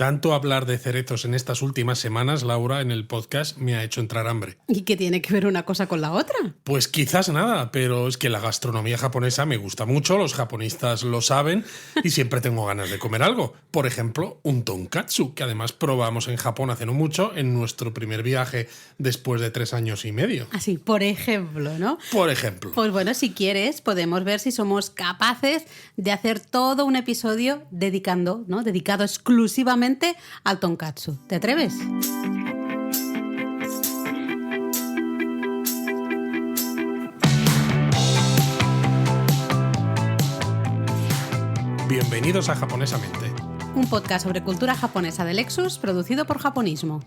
Tanto hablar de cerezos en estas últimas semanas, Laura, en el podcast, me ha hecho entrar hambre. ¿Y qué tiene que ver una cosa con la otra? Pues quizás nada, pero es que la gastronomía japonesa me gusta mucho, los japonistas lo saben y siempre tengo ganas de comer algo. Por ejemplo, un tonkatsu, que además probamos en Japón hace no mucho, en nuestro primer viaje después de 3 años y medio. Así, por ejemplo, ¿no? Por ejemplo. Pues bueno, si quieres, podemos ver si somos capaces de hacer todo un episodio dedicado exclusivamente al tonkatsu. ¿Te atreves? Bienvenidos a Japonesamente. Un podcast sobre cultura japonesa de Lexus, producido por Japonismo.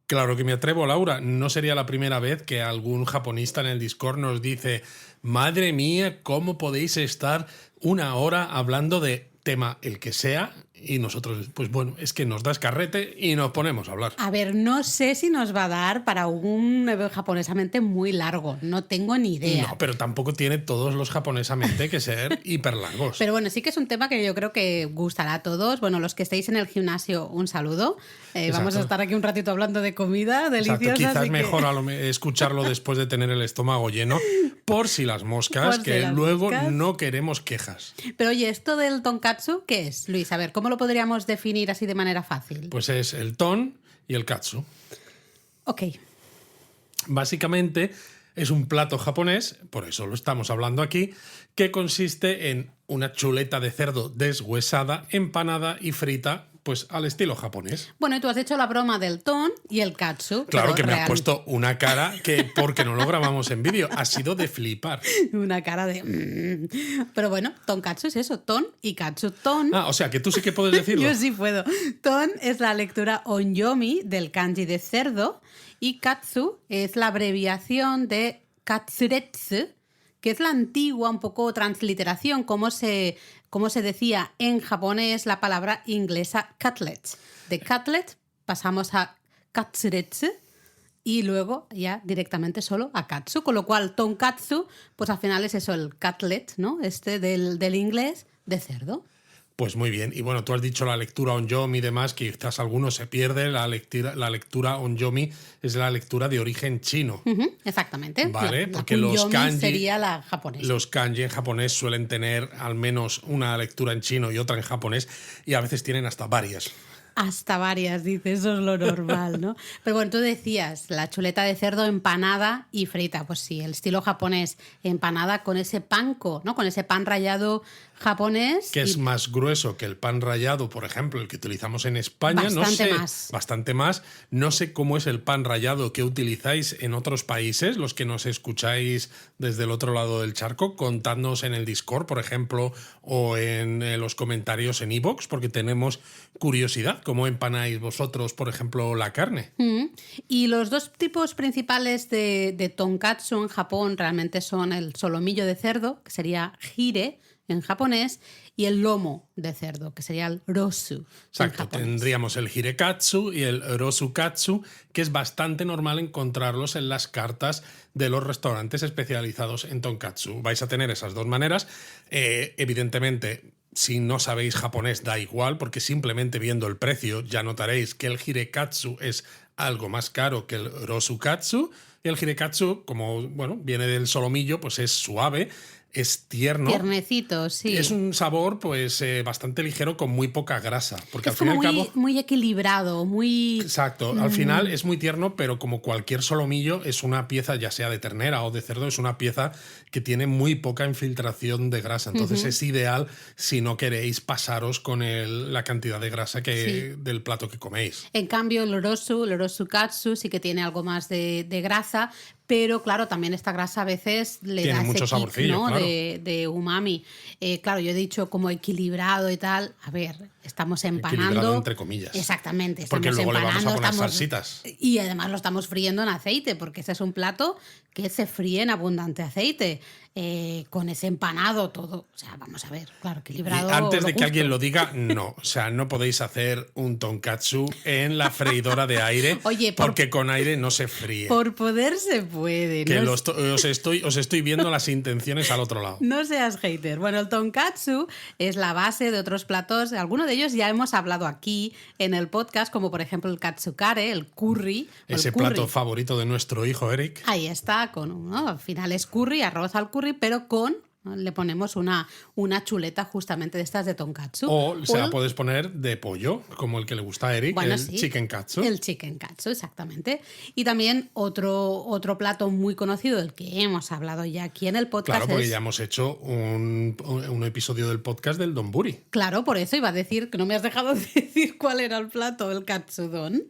Claro que me atrevo, Laura. No sería la primera vez que algún japonista en el Discord nos dice: madre mía, ¿cómo podéis estar 1 hora hablando de tema el que sea? Y nosotros, pues bueno, es que nos das carrete y nos ponemos a hablar. A ver, no sé si nos va a dar para un japonesamente muy largo. No tengo ni idea. No, pero tampoco tiene todos los japonesamente que ser hiper largos. Pero bueno, sí que es un tema que yo creo que gustará a todos. Bueno, los que estéis en el gimnasio, un saludo. Vamos a estar aquí un ratito hablando de comida deliciosa. Exacto. Quizás mejor escucharlo después de tener el estómago lleno, por si las moscas, luego no queremos quejas. Pero oye, esto del tonkatsu, ¿qué es, Luis? A ver, ¿cómo lo podríamos definir así de manera fácil? Pues es el ton y el katsu. Ok. Básicamente es un plato japonés, por eso lo estamos hablando aquí, que consiste en una chuleta de cerdo deshuesada, empanada y frita, pues al estilo japonés. Bueno, y tú has hecho la broma del ton y el katsu. Claro que me has puesto una cara que, porque no lo grabamos en vídeo, ha sido de flipar. Una cara de... Pero bueno, tonkatsu es eso, ton y katsu. Ton... O sea, que tú sí que puedes decirlo. Yo sí puedo. Ton es la lectura onyomi del kanji de cerdo y katsu es la abreviación de katsuretsu, que es la antigua un poco transliteración, como se decía en japonés la palabra inglesa cutlet. De cutlet pasamos a katsuretsu y luego ya directamente solo a katsu, con lo cual tonkatsu, pues al final es eso, el cutlet, ¿no? Del inglés de cerdo. Pues muy bien. Y bueno, tú has dicho la lectura onyomi y demás, que quizás algunos se pierden. La lectura onyomi es la lectura de origen chino. Exactamente. Vale, porque los kanji sería la japonesa. Los kanji en japonés suelen tener al menos una lectura en chino y otra en japonés, y a veces tienen hasta varias. Hasta varias, dice, eso es lo normal, ¿no? Pero bueno, tú decías, la chuleta de cerdo empanada y frita. Pues sí, el estilo japonés, empanada con ese panko, ¿no? Con ese pan rallado japonés. Que es más grueso que el pan rallado, por ejemplo, el que utilizamos en España. Bastante más. No sé cómo es el pan rallado que utilizáis en otros países, los que nos escucháis desde el otro lado del charco. Contadnos en el Discord, por ejemplo, o en los comentarios en iVoox, porque tenemos curiosidad. ¿Cómo empanáis vosotros, por ejemplo, la carne? Y los dos tipos principales de tonkatsu en Japón realmente son el solomillo de cerdo, que sería hire en japonés, y el lomo de cerdo, que sería el rosu. Exacto, tendríamos el hirekatsu y el rosukatsu, que es bastante normal encontrarlos en las cartas de los restaurantes especializados en tonkatsu. Vais a tener esas dos maneras. Evidentemente, si no sabéis japonés, da igual, porque simplemente viendo el precio ya notaréis que el hirekatsu es algo más caro que el rosukatsu. Y el hirekatsu, como viene del solomillo, pues es suave, es tierno. Tiernecito, sí. Es un sabor pues bastante ligero con muy poca grasa. Porque es al fin como y al cabo, muy equilibrado, muy... Exacto. Al final es muy tierno, pero como cualquier solomillo es una pieza, ya sea de ternera o de cerdo, es una pieza que tiene muy poca infiltración de grasa. Entonces es ideal si no queréis pasaros con la cantidad de grasa del plato que coméis. En cambio, el rosukatsu sí que tiene algo más de grasa, pero claro, también esta grasa a veces le tiene da mucho ese kick, saborcillo, ¿no? claro. de umami. Claro, yo he dicho como equilibrado y tal. A ver, estamos empanando. Equilibrado entre comillas. Exactamente. Porque luego le vamos a poner salsitas. Y además lo estamos friendo en aceite, porque ese es un plato que se fríe en abundante aceite. con ese empanado todo. O sea, vamos a ver, claro, equilibrado. Y antes de que justo. alguien lo diga, no. O sea, no podéis hacer un tonkatsu en la freidora de aire Oye, porque con aire no se fríe. Por poder se puede. Que No, os estoy viendo las intenciones al otro lado. no seas hater. Bueno, el tonkatsu es la base de otros platos. Algunos de ellos ya hemos hablado aquí en el podcast, como por ejemplo el katsukare, el curry. Ese el curry. plato favorito de nuestro hijo Eric. Ahí está, ¿no? Al final es curry, arroz al curry, pero ¿no? Le ponemos una chuleta justamente de estas de tonkatsu. O se la puedes poner de pollo, como el que le gusta a Eric, Bueno, el sí, chicken katsu. El chicken katsu, exactamente. Y también otro plato muy conocido del que hemos hablado ya aquí en el podcast. Claro, porque ya hemos hecho un episodio del podcast del donburi. Claro, por eso iba a decir que no me has dejado de decir cuál era el plato, el katsudon,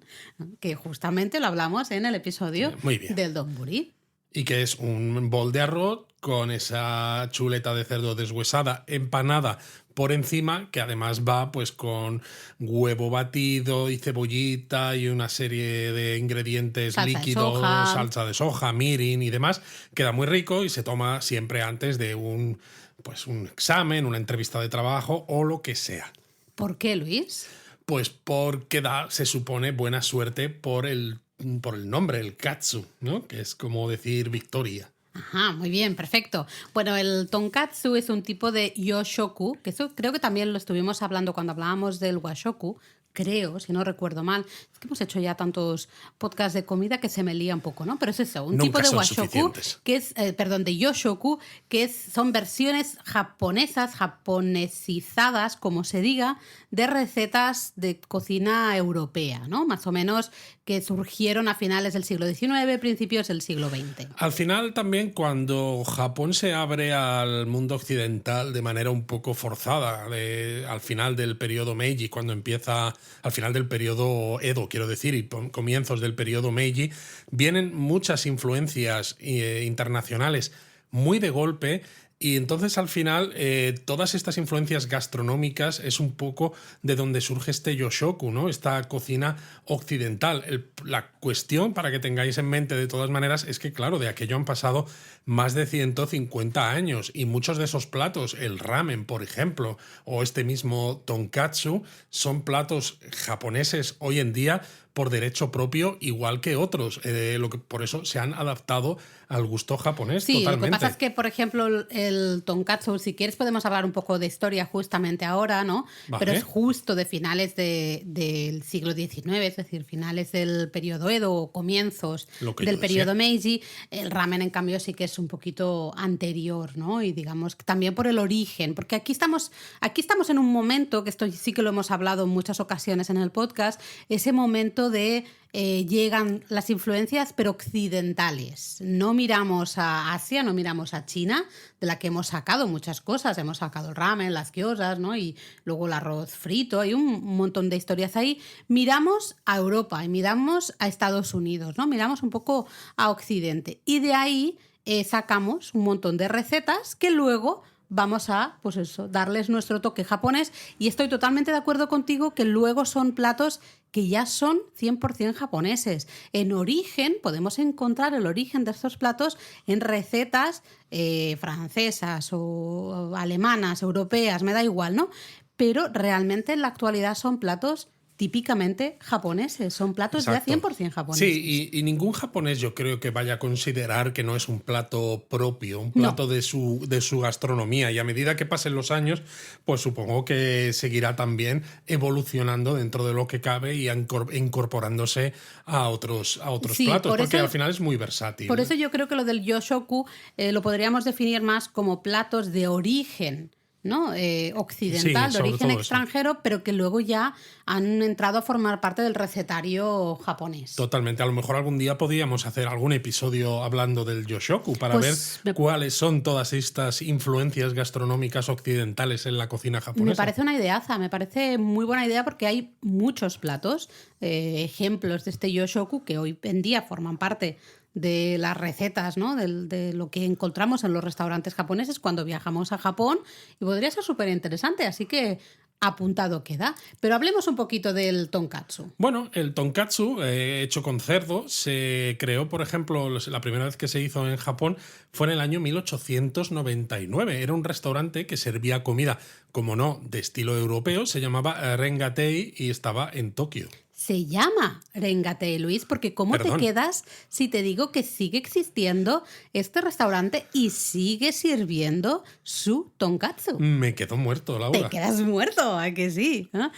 que justamente lo hablamos en el episodio Muy bien. del donburi. Y que es un bol de arroz con esa chuleta de cerdo deshuesada, empanada por encima, que además va pues con huevo batido y cebollita y una serie de ingredientes Salsa de líquidos, soja. salsa de soja, mirin y demás. Queda muy rico y se toma siempre antes de un examen, una entrevista de trabajo o lo que sea. ¿Por qué, Luis? Pues porque se supone, buena suerte por el nombre, el katsu, ¿no? Que es como decir victoria. Ajá, muy bien, perfecto. Bueno, el tonkatsu es un tipo de yoshoku, que eso creo que también lo estuvimos hablando cuando hablábamos del washoku, creo, si no recuerdo mal. Es que hemos hecho ya tantos podcasts de comida que se me lía un poco, ¿no? Pero es eso, un Nunca tipo de son washoku, suficientes. que es, de yoshoku, que son versiones japonesas, japonesizadas, como se diga, de recetas de cocina europea, ¿no? Más o menos que surgieron a finales del siglo XIX, principios del siglo XX. Al final también cuando Japón se abre al mundo occidental de manera un poco forzada, al final del periodo Meiji, cuando empieza, al final del periodo Edo, quiero decir, y comienzos del periodo Meiji, vienen muchas influencias internacionales muy de golpe. Y entonces al final todas estas influencias gastronómicas es un poco de donde surge este yoshoku, ¿no? Esta cocina occidental. La cuestión, para que tengáis en mente de todas maneras, es que claro, de aquello han pasado más de 150 años y muchos de esos platos, el ramen por ejemplo, o este mismo tonkatsu, son platos japoneses hoy en día por derecho propio, igual que otros. Por eso se han adaptado al gusto japonés. Sí, totalmente. Lo que pasa es que, por ejemplo, el tonkatsu, si quieres podemos hablar un poco de historia justamente ahora, ¿no? Vale. Pero es justo de finales del siglo XIX, es decir, finales del periodo Edo o comienzos del periodo Meiji. El ramen, en cambio, sí que es un poquito anterior, ¿no? Y digamos que también por el origen, porque aquí estamos en un momento, que esto sí que lo hemos hablado en muchas ocasiones en el podcast, ese momento de llegan las influencias pero occidentales. No miramos a Asia, no miramos a China, de la que hemos sacado muchas cosas. Hemos sacado el ramen, las gyozas, ¿no? Y luego el arroz frito, hay un montón de historias ahí. Miramos a Europa y miramos a Estados Unidos, ¿no? Miramos un poco a Occidente. Y de ahí sacamos un montón de recetas que luego vamos a, pues eso, darles nuestro toque japonés. Y estoy totalmente de acuerdo contigo que luego son platos que ya son 100% japoneses. En origen, podemos encontrar el origen de estos platos en recetas francesas o alemanas, europeas, me da igual, ¿no? Pero realmente en la actualidad son platos típicamente japoneses, son platos Exacto. ya 100% japoneses. Sí, y ningún japonés yo creo que vaya a considerar que no es un plato propio, un plato de su gastronomía. Y a medida que pasen los años, pues supongo que seguirá también evolucionando dentro de lo que cabe y incorporándose a otros platos, porque al final es muy versátil. Por eso yo creo que lo del yoshoku lo podríamos definir más como platos de origen, ¿no? Occidental, sí, de origen todo extranjero, eso. Pero que luego ya han entrado a formar parte del recetario japonés. Totalmente. A lo mejor algún día podríamos hacer algún episodio hablando del yoshoku para ver cuáles son todas estas influencias gastronómicas occidentales en la cocina japonesa. Me parece una ideaza, me parece muy buena idea porque hay muchos platos, ejemplos de este yoshoku que hoy en día forman parte de las recetas, ¿no? De lo que encontramos en los restaurantes japoneses cuando viajamos a Japón, y podría ser súper interesante. Así que apuntado queda. Pero hablemos un poquito del tonkatsu. Bueno, el tonkatsu, hecho con cerdo, se creó, por ejemplo, la primera vez que se hizo en Japón fue en el año 1899. Era un restaurante que servía comida, como no, de estilo europeo, se llamaba Rengatei y estaba en Tokio. Se llama Rengatei, Luis, porque ¿cómo Perdón. te quedas si te digo que sigue existiendo este restaurante y sigue sirviendo su tonkatsu? Me quedo muerto, Te Laura. quedas muerto, ¿a que sí? ¿No?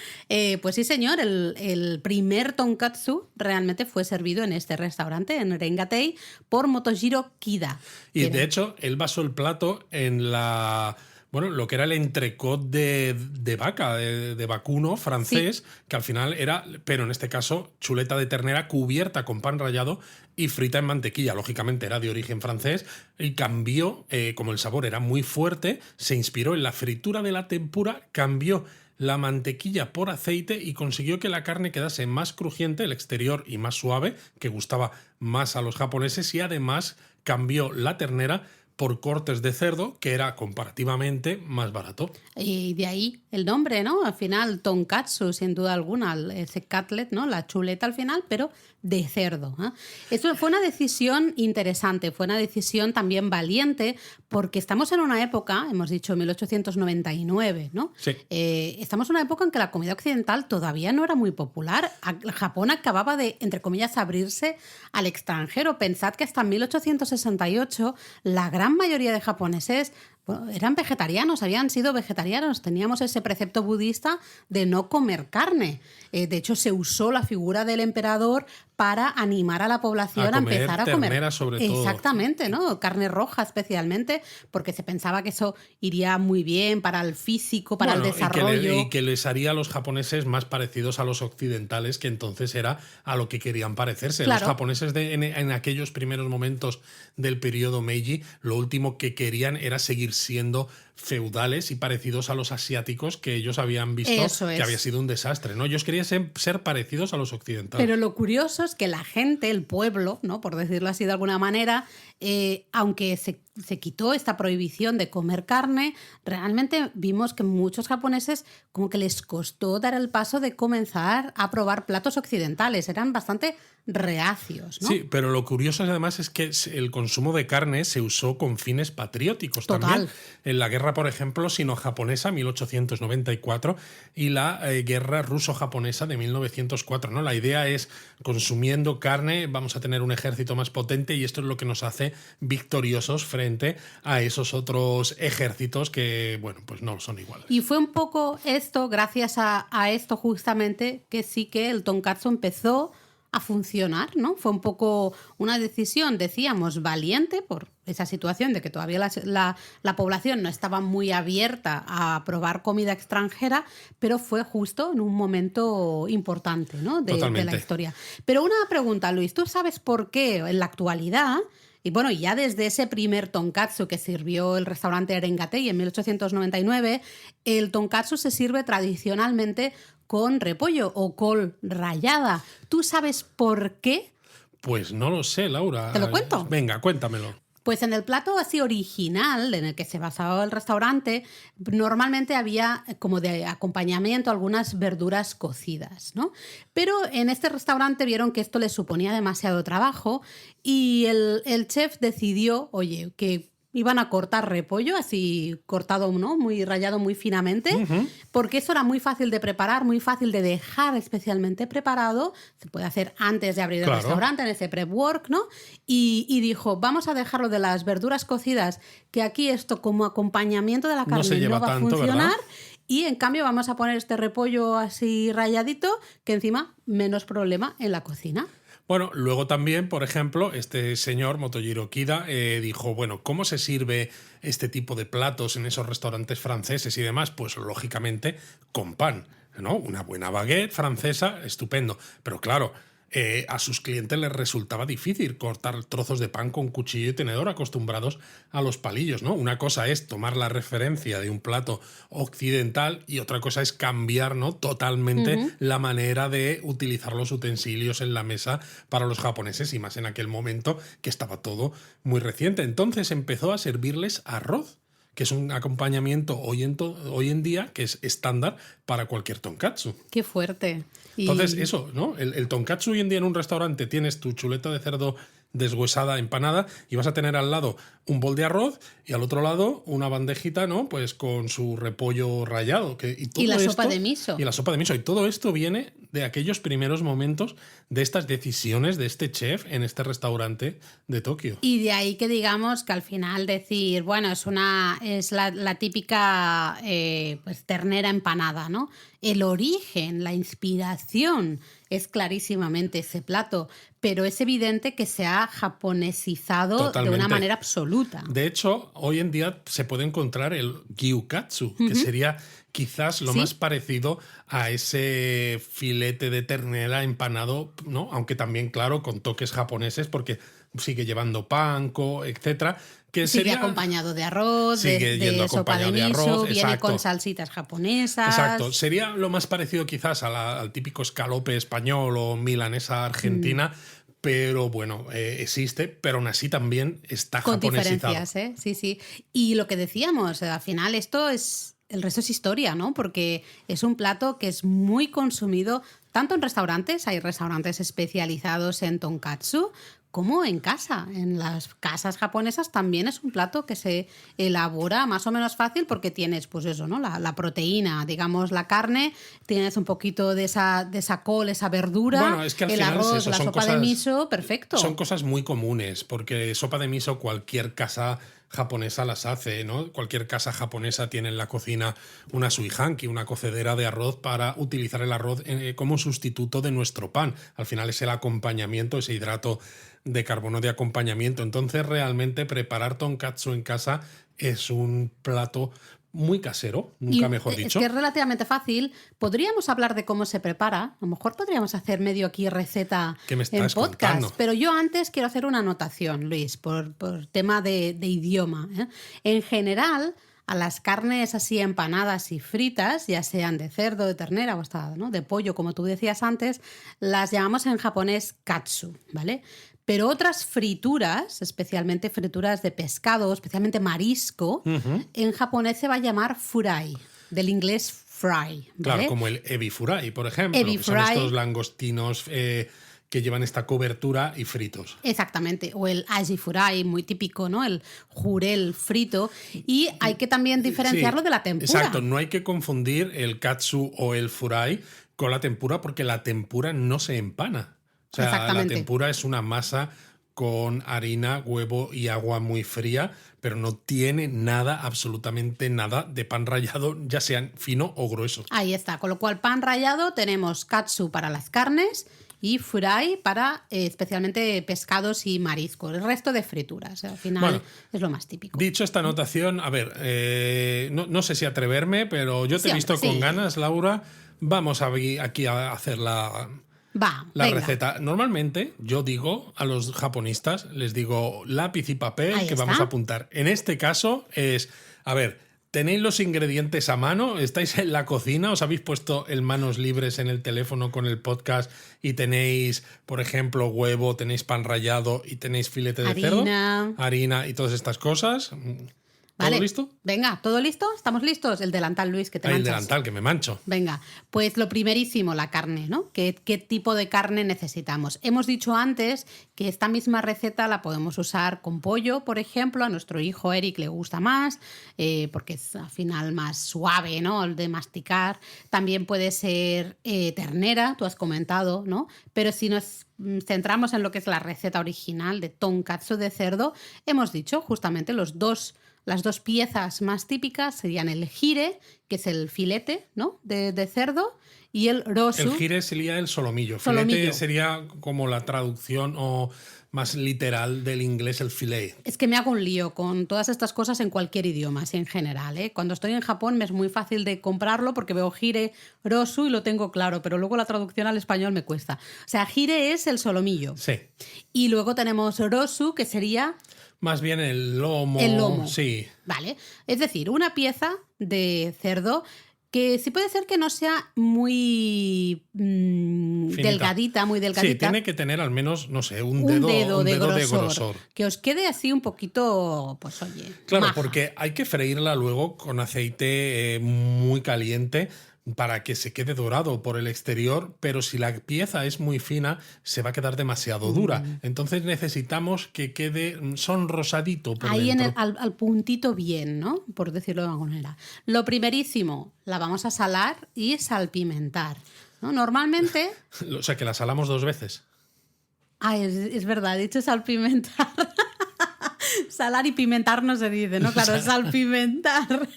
Pues sí, señor, el primer tonkatsu realmente fue servido en este restaurante, en Rengatei, por Motojiro Kida. Y Era- de hecho, él basó el plato en lo que era el entrecot de vaca, de vacuno francés, que al final era, pero en este caso, chuleta de ternera cubierta con pan rallado y frita en mantequilla. Lógicamente era de origen francés y cambió, como el sabor era muy fuerte, se inspiró en la fritura de la tempura, cambió la mantequilla por aceite y consiguió que la carne quedase más crujiente, el exterior, y más suave, que gustaba más a los japoneses, y además cambió la ternera por cortes de cerdo, que era comparativamente más barato. Y de ahí el nombre, ¿no? Al final, tonkatsu, sin duda alguna, ese cutlet, ¿no? La chuleta al final, pero de cerdo. ¿Eh? Eso fue una decisión interesante, fue una decisión también valiente, porque estamos en una época, hemos dicho 1899, ¿no? Sí. Estamos en una época en que la comida occidental todavía no era muy popular. Japón acababa de, entre comillas, abrirse al extranjero. Pensad que hasta 1868 la gran mayoría de japoneses eran vegetarianos, habían sido vegetarianos. Teníamos ese precepto budista de no comer carne. De hecho, se usó la figura del emperador para animar a la población a comer empezar a comer. ternera, sobre todo. Exactamente, ¿no? Carne roja especialmente, porque se pensaba que eso iría muy bien para el físico, para el desarrollo. Y que les haría a los japoneses más parecidos a los occidentales, que entonces era a lo que querían parecerse. Claro. Los japoneses en aquellos primeros momentos del periodo Meiji, lo último que querían era seguir siendo feudales y parecidos a los asiáticos, que ellos habían visto Eso que es. había sido un desastre, ¿no? Ellos querían ser parecidos a los occidentales. Pero lo curioso es que la gente, el pueblo, ¿no? Por decirlo así de alguna manera, aunque se quitó esta prohibición de comer carne, realmente vimos que muchos japoneses como que les costó dar el paso de comenzar a probar platos occidentales. Eran bastante reacios, ¿no? Sí, pero lo curioso además es que el consumo de carne se usó con fines patrióticos Total. también. En la guerra, por ejemplo, sino-japonesa, 1894, y la guerra ruso-japonesa de 1904, ¿no? La idea es, consumiendo carne, vamos a tener un ejército más potente, y esto es lo que nos hace victoriosos frente a esos otros ejércitos que, bueno, pues no son iguales. Y fue un poco esto, gracias a esto justamente, que sí que el tonkatsu empezó a funcionar, ¿no? Fue un poco una decisión, decíamos, valiente por esa situación de que todavía la población no estaba muy abierta a probar comida extranjera, pero fue justo en un momento importante, ¿no? de la Totalmente. historia. Pero una pregunta, Luis, ¿tú sabes por qué en la actualidad, y bueno, ya desde ese primer tonkatsu que sirvió el restaurante Rengatei en 1899, el tonkatsu se sirve tradicionalmente con repollo o col rallada? ¿Tú sabes por qué? Pues no lo sé, Laura. ¿Te lo cuento? Venga, cuéntamelo. Pues en el plato así original en el que se basaba el restaurante, normalmente había como de acompañamiento algunas verduras cocidas, ¿no? Pero en este restaurante vieron que esto les suponía demasiado trabajo y el chef decidió, oye, que iban a cortar repollo, así cortado, ¿no? Muy rallado, muy finamente, porque eso era muy fácil de preparar, muy fácil de dejar especialmente preparado. Se puede hacer antes de abrir el Claro. restaurante, en ese prep work, ¿no? Y dijo, vamos a dejarlo de las verduras cocidas, que aquí esto como acompañamiento de la carne No se lleva va a tanto, funcionar. ¿verdad? Y en cambio vamos a poner este repollo así ralladito, que encima menos problema en la cocina. Bueno, luego también, por ejemplo, este señor Motojiro Kida dijo, bueno, ¿cómo se sirve este tipo de platos en esos restaurantes franceses y demás? Pues lógicamente con pan, ¿no? Una buena baguette francesa, estupendo. Pero claro, a sus clientes les resultaba difícil cortar trozos de pan con cuchillo y tenedor, acostumbrados a los palillos, ¿no? Una cosa es tomar la referencia de un plato occidental y otra cosa es cambiar, ¿no? Totalmente la manera de utilizar los utensilios en la mesa para los japoneses, y más en aquel momento que estaba todo muy reciente. Entonces empezó a servirles arroz que es un acompañamiento hoy en día que es estándar para cualquier tonkatsu. Qué fuerte. Entonces, eso, ¿no? El tonkatsu hoy en día en un restaurante tienes tu chuleta de cerdo deshuesada, empanada, y vas a tener al lado un bol de arroz y al otro lado una bandejita, ¿no? Pues con su repollo rallado. Y la sopa de miso. Y la sopa de miso. Y todo esto viene de aquellos primeros momentos de estas decisiones de este chef en este restaurante de Tokio. Y de ahí que digamos que al final decir, bueno, es la típica pues, ternera empanada, ¿no? El origen, la inspiración es clarísimamente ese plato, pero es evidente que se ha japonesizado Totalmente. de una manera absoluta. De hecho, hoy en día se puede encontrar el gyukatsu, que sería quizás lo más parecido a ese filete de ternera empanado, ¿no? Aunque también, claro, con toques japoneses, porque sigue llevando panko, etcétera. Que sigue acompañado de arroz, sigue de sopa de miso, arroz, viene exacto. con salsitas japonesas. Exacto. Sería lo más parecido quizás al típico escalope español o milanesa argentina, pero bueno, existe, pero aún así también está con japonesizado. Diferencias, ¿eh? Sí, sí. Y lo que decíamos, al final esto es... El resto es historia, ¿no? Porque es un plato que es muy consumido tanto en restaurantes, hay restaurantes especializados en tonkatsu, como en casa. En las casas japonesas también es un plato que se elabora más o menos fácil porque tienes, pues eso, ¿no? La proteína, digamos, la carne, tienes un poquito de esa col, esa verdura, bueno, es que al el final arroz, es eso, la sopa de miso, perfecto. Son cosas muy comunes, porque sopa de miso cualquier casa japonesa las hace, ¿no? Cualquier casa japonesa tiene en la cocina una suihanki, una cocedera de arroz para utilizar el arroz como sustituto de nuestro pan. Al final es el acompañamiento, ese hidrato de carbono de acompañamiento. Entonces, realmente preparar tonkatsu en casa es un plato muy casero, nunca mejor dicho. Es que es relativamente fácil. Podríamos hablar de cómo se prepara. A lo mejor podríamos hacer medio aquí receta en podcast. Contando? Pero yo antes quiero hacer una anotación, Luis, por tema de idioma. En general, a las carnes así empanadas y fritas, ya sean de cerdo, de ternera o hasta, ¿no? de pollo, como tú decías antes, las llamamos en japonés katsu, ¿vale? Pero otras frituras, especialmente frituras de pescado, especialmente marisco, en japonés se va a llamar furai, del inglés fry. ¿Vale? Claro, como el ebi furai, por ejemplo, que son estos langostinos que llevan esta cobertura y fritos. Exactamente, o el aji furai, muy típico, ¿no? El jurel frito. Y hay que también diferenciarlo de la tempura. Exacto, no hay que confundir el katsu o el furai con la tempura porque la tempura no se empana. O sea, la tempura es una masa con harina, huevo y agua muy fría, pero no tiene nada, absolutamente nada de pan rallado, ya sean fino o grueso. Ahí está, con lo cual pan rallado tenemos katsu para las carnes y furai para especialmente pescados y mariscos, el resto de frituras. Al final es lo más típico. Dicho esta anotación, a ver, no sé si atreverme, pero yo te he visto con ganas, Laura. Vamos aquí a hacer la receta. Normalmente yo digo a los japonistas, les digo lápiz y papel que vamos a apuntar. En este caso es, a ver, ¿tenéis los ingredientes a mano? ¿Estáis en la cocina? ¿Os habéis puesto en manos libres en el teléfono con el podcast y tenéis, por ejemplo, huevo, tenéis pan rallado y tenéis filete de cerdo? Harina y todas estas cosas. ¿Todo listo? Venga, ¿todo listo? ¿Estamos listos? El delantal, Luis, que te manchas. El delantal, que me mancho. Venga, pues lo primerísimo, la carne, ¿no? ¿Qué tipo de carne necesitamos? Hemos dicho antes que esta misma receta la podemos usar con pollo, por ejemplo. A nuestro hijo Eric le gusta más, porque es al final más suave, ¿no? El de masticar. También puede ser ternera, tú has comentado, ¿no? Pero si nos centramos en lo que es la receta original de tonkatsu de cerdo, hemos dicho justamente las dos piezas más típicas serían el hire, que es el filete, ¿no? de cerdo, y el rosu. El hire sería el solomillo. Filete sería como la traducción o más literal del inglés, el filet. Es que me hago un lío con todas estas cosas en cualquier idioma, así en general, ¿eh? Cuando estoy en Japón me es muy fácil de comprarlo porque veo hire, rosu y lo tengo claro, pero luego la traducción al español me cuesta. O sea, hire es el solomillo. Sí. Y luego tenemos rosu, que sería... Más bien el lomo. El lomo. Sí. Vale. Es decir, una pieza de cerdo que sí puede ser que no sea muy delgadita, muy delgadita. Sí, tiene que tener al menos, no sé, un dedo de grosor. Que os quede así un poquito, pues oye, Claro, maja. porque hay que freírla luego con aceite muy caliente para que se quede dorado por el exterior, pero si la pieza es muy fina, se va a quedar demasiado dura. Entonces necesitamos que quede sonrosadito por Ahí dentro. al puntito bien, ¿no? Por decirlo de alguna manera. Lo primerísimo, la vamos a salar y salpimentar, ¿no? Normalmente... O sea, que la salamos 2 veces. Es verdad, he dicho salpimentar. Salar y pimentar no se dice, ¿no? Claro, salpimentar.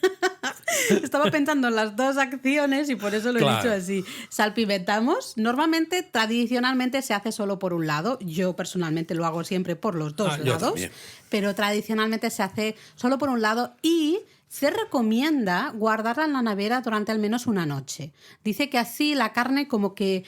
Estaba pensando en las dos acciones y por eso lo he dicho así. Salpimentamos. Normalmente, tradicionalmente se hace solo por un lado. Yo personalmente lo hago siempre por los dos lados. Pero tradicionalmente se hace solo por un lado y se recomienda guardarla en la nevera durante al menos una noche. Dice que así la carne como que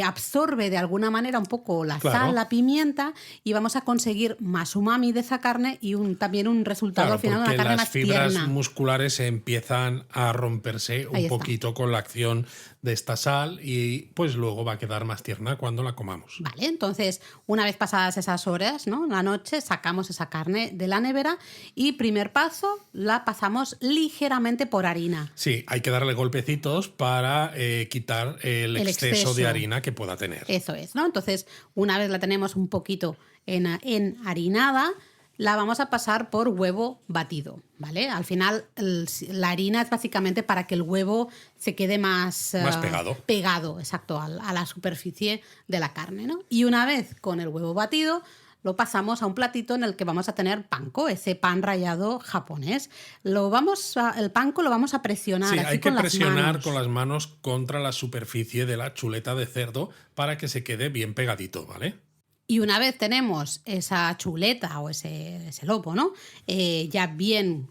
absorbe de alguna manera un poco la sal, la pimienta, y vamos a conseguir más umami de esa carne y también un resultado al final de una carne más tierna. Las fibras musculares empiezan a romperse un poquito con la acción de esta sal y pues luego va a quedar más tierna cuando la comamos. Vale, entonces una vez pasadas esas horas, ¿no? La noche, sacamos esa carne de la nevera y primer paso, la pasamos ligeramente por harina. Sí, hay que darle golpecitos para quitar el exceso de harina que pueda tener. Eso es, ¿no? Entonces, una vez la tenemos un poquito enharinada, la vamos a pasar por huevo batido, ¿vale? Al final, la harina es básicamente para que el huevo se quede más pegado. Pegado, exacto, a la superficie de la carne, ¿no? Y una vez con el huevo batido, lo pasamos a un platito en el que vamos a tener panko, ese pan rallado japonés. El panko lo vamos a presionar. Sí, así hay que presionar con las manos contra la superficie de la chuleta de cerdo para que se quede bien pegadito, ¿vale? Y una vez tenemos esa chuleta o ese lomo, ¿no? Ya bien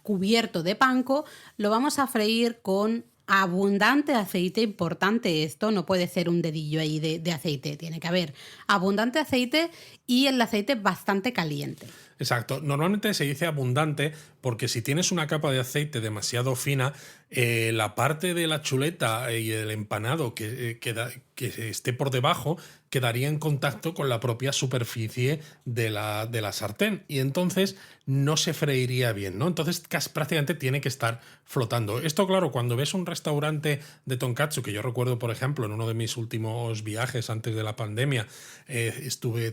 cubierto de panko, lo vamos a freír con abundante aceite. Importante esto, no puede ser un dedillo ahí de aceite, tiene que haber abundante aceite y el aceite bastante caliente. Exacto. Normalmente se dice abundante porque si tienes una capa de aceite demasiado fina, la parte de la chuleta y el empanado que esté por debajo quedaría en contacto con la propia superficie de la sartén y entonces no se freiría bien, ¿no? Entonces prácticamente tiene que estar flotando. Esto, claro, cuando ves un restaurante de tonkatsu, que yo recuerdo, por ejemplo, en uno de mis últimos viajes antes de la pandemia,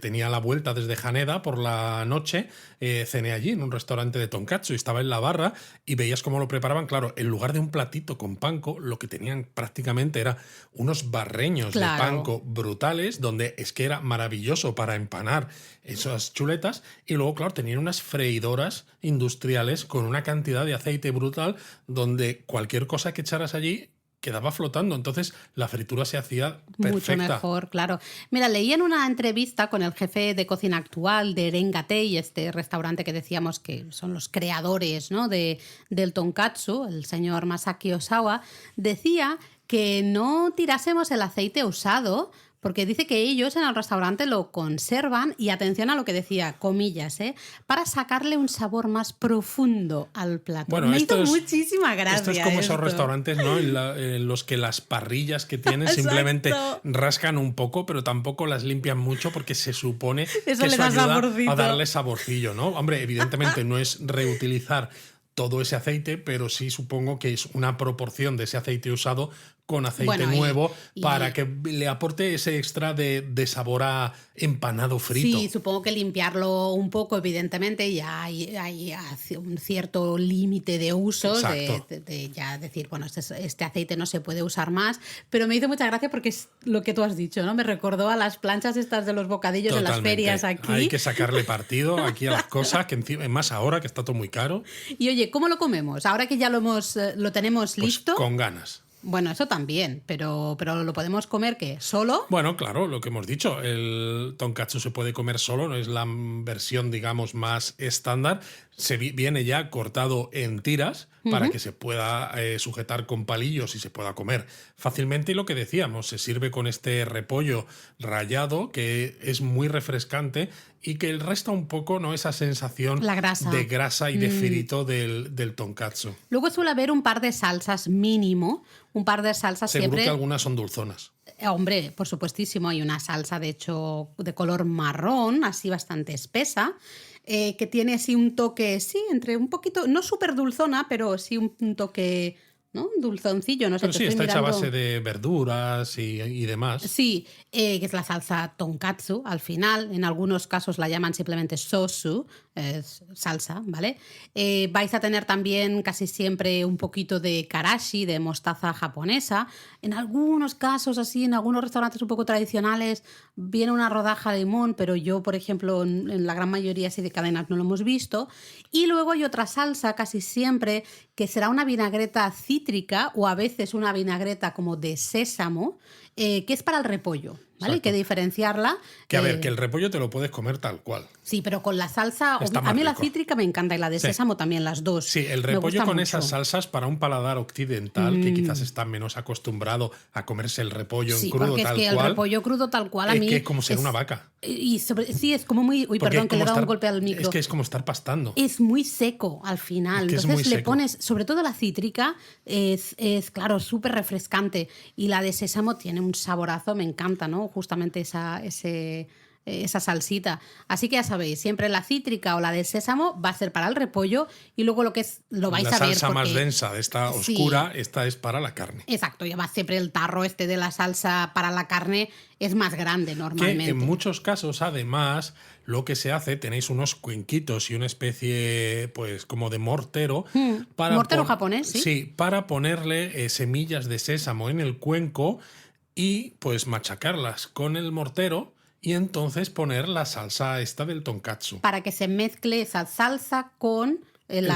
tenía la vuelta desde Haneda por la noche, cené allí en un restaurante de tonkatsu y estaba en la barra y veías cómo lo preparaban. Claro, en lugar de un platito con panko, lo que tenían prácticamente era unos barreños de panko brutales, donde es que era maravilloso para empanar esas chuletas y luego, claro, tenían unas freidoras industriales con una cantidad de aceite brutal donde cualquier cosa que echaras allí quedaba flotando, entonces la fritura se hacía perfecta. Mucho mejor, claro. Mira, leí en una entrevista con el jefe de cocina actual de Rengatei, este restaurante que decíamos que son los creadores, ¿no? del tonkatsu, el señor Masaki Osawa, decía que no tirásemos el aceite usado, porque dice que ellos en el restaurante lo conservan y atención a lo que decía, comillas, para sacarle un sabor más profundo al plato. Bueno, me hizo muchísima gracia. Esto es como esos restaurantes, ¿no? En los que las parrillas que tienen simplemente rascan un poco, pero tampoco las limpian mucho porque se supone que eso ayuda a darle saborcillo, ¿no? Hombre, evidentemente no es reutilizar todo ese aceite, pero sí supongo que es una proporción de ese aceite usado con aceite nuevo para que le aporte ese extra de sabor a empanado frito. Sí, supongo que limpiarlo un poco, evidentemente, ya hay un cierto límite de usos, de ya decir, bueno, este aceite no se puede usar más, pero me hizo mucha gracia porque es lo que tú has dicho, ¿no? Me recordó a las planchas estas de los bocadillos de las ferias aquí. Hay que sacarle partido aquí a las cosas, que encima, más ahora que está todo muy caro. Y oye, ¿cómo lo comemos? Ahora que ya lo tenemos listo. Con ganas. Bueno, eso también, pero lo podemos comer, ¿qué? ¿Solo? Bueno, claro, lo que hemos dicho, el tonkatsu se puede comer solo, no es la versión, digamos, más estándar. Viene ya cortado en tiras para que se pueda sujetar con palillos y se pueda comer fácilmente. Y lo que decíamos, se sirve con este repollo rallado que es muy refrescante y que resta un poco, ¿no?, esa sensación La grasa. de grasa y de frito del tonkatsu. Luego suele haber un par de salsas mínimo, un par de salsas Seguro siempre. que algunas son dulzonas. Hombre, por supuestísimo, hay una salsa de hecho de color marrón, así bastante espesa, que tiene así un toque, sí, entre un poquito, no súper dulzona, pero sí un toque, ¿no? Dulzoncillo, no sé. Pero sí, está hecha a base de verduras y demás. Sí, que es la salsa tonkatsu al final. En algunos casos la llaman simplemente sosu, es salsa, ¿vale? Vais a tener también casi siempre un poquito de karashi, de mostaza japonesa. En algunos casos, así, en algunos restaurantes un poco tradicionales, viene una rodaja de limón, pero yo, por ejemplo, en la gran mayoría así de cadenas no lo hemos visto. Y luego hay otra salsa, casi siempre, que será una vinagreta cítrica o a veces una vinagreta como de sésamo, que es para el repollo, ¿vale? Hay que diferenciarla. Que a ver, que el repollo te lo puedes comer tal cual. Sí, pero con la salsa, Está a más mí la rico. cítrica me encanta y la de Sí. sésamo también, las dos. Sí, el Me repollo gusta con mucho. esas salsas para un paladar occidental que quizás está menos acostumbrado a comerse el repollo Sí, en crudo porque es tal que el cual. repollo crudo tal cual a Es mí que es como ser una vaca. Sí, es como muy... Uy, Porque perdón, es que le he como dado un estar- golpe al micro. Es que es como estar pastando. Es muy seco al final. Es que es Entonces muy le seco. pones, sobre todo la cítrica, es claro, súper refrescante. Y la de sésamo tiene un saborazo, me encanta, ¿no? Justamente esa salsita. Así que ya sabéis, siempre la cítrica o la de sésamo va a ser para el repollo y luego lo vais La a ver. salsa más porque- densa, esta Sí. oscura, esta es para la carne. Exacto, y además siempre el tarro este de la salsa para la carne es más grande normalmente. Que en muchos casos, además, lo que se hace, tenéis unos cuenquitos y una especie, pues, como de mortero. Mortero japonés, ¿sí? Sí, para ponerle semillas de sésamo en el cuenco y, pues, machacarlas con el mortero y entonces poner la salsa esta del tonkatsu. Para que se mezcle esa salsa con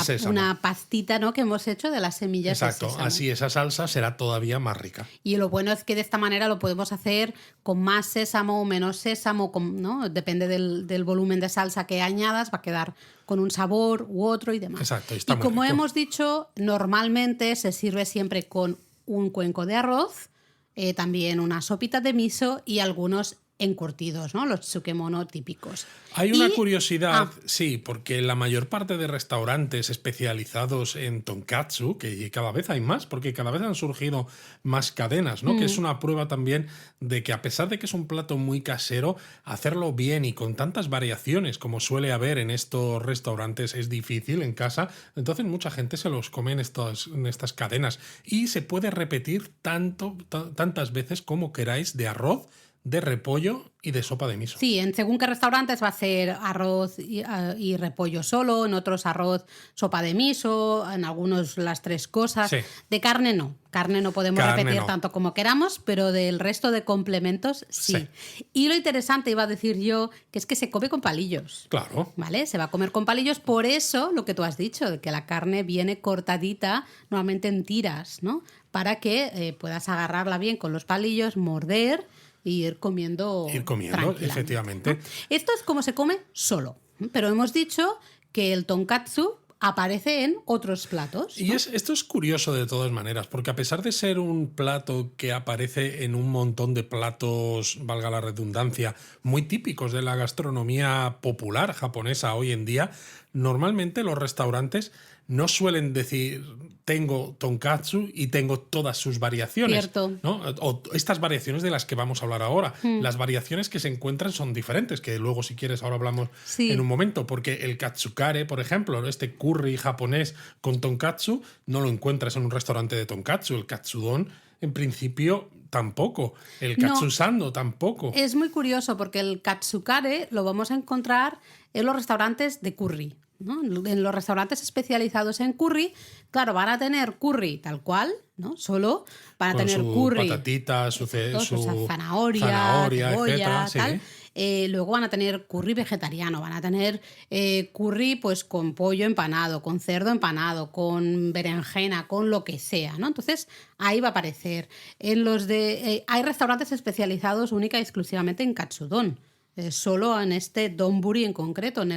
sésamo. una pastita, ¿no?, que hemos hecho de las semillas Exacto, de sésamo. así esa salsa será todavía más rica. Y lo bueno es que de esta manera lo podemos hacer con más sésamo o menos sésamo, ¿no? Depende del volumen de salsa que añadas, va a quedar con un sabor u otro y demás. Exacto, está y muy como rico. hemos dicho, normalmente se sirve siempre con un cuenco de arroz, también una sopita de miso y algunos encurtidos, ¿no? Los tsukemono típicos. Hay una Y- curiosidad, Ah. sí, porque la mayor parte de restaurantes especializados en tonkatsu, que cada vez hay más, porque cada vez han surgido más cadenas, ¿no? Que es una prueba también de que a pesar de que es un plato muy casero, hacerlo bien y con tantas variaciones como suele haber en estos restaurantes es difícil en casa. Entonces mucha gente se los come en estas cadenas y se puede repetir tantas veces como queráis de arroz, de repollo y de sopa de miso. Sí, en según qué restaurantes va a ser arroz y repollo solo, en otros arroz, sopa de miso, en algunos las tres cosas. Sí. De carne no. Carne no podemos Carne repetir no. tanto como queramos, pero del resto de complementos sí. Y lo interesante, iba a decir yo, que es que se come con palillos. Claro. ¿Vale? Se va a comer con palillos, por eso lo que tú has dicho, de que la carne viene cortadita, normalmente en tiras, ¿no? Para que puedas agarrarla bien con los palillos, morder y ir comiendo. Tranquilamente, efectivamente. ¿no? Esto es como se come solo, pero hemos dicho que el tonkatsu aparece en otros platos. Y esto es curioso de todas maneras, porque a pesar de ser un plato que aparece en un montón de platos, valga la redundancia, muy típicos de la gastronomía popular japonesa hoy en día, normalmente los restaurantes no suelen decir tengo tonkatsu y tengo todas sus variaciones. Cierto. ¿No? O estas variaciones de las que vamos a hablar ahora. Las variaciones que se encuentran son diferentes, que luego si quieres ahora hablamos Sí. en un momento, porque el katsukare, por ejemplo, este curry japonés con tonkatsu, no lo encuentras en un restaurante de tonkatsu. El katsudon, en principio, tampoco. El No. katsusando tampoco. Es muy curioso porque el katsukare lo vamos a encontrar en los restaurantes de curry, ¿no? En los restaurantes especializados en curry, claro, van a tener curry tal cual, ¿no? Solo van a Con tener su curry. patatita, su zanahoria, zanahoria, cebolla, etcétera, sí. tal. luego van a tener curry vegetariano, van a tener curry pues con pollo empanado, con cerdo empanado, con berenjena, con lo que sea, ¿no? Entonces ahí va a aparecer. Hay restaurantes especializados única y exclusivamente en katsudon, solo en este donburi en concreto, en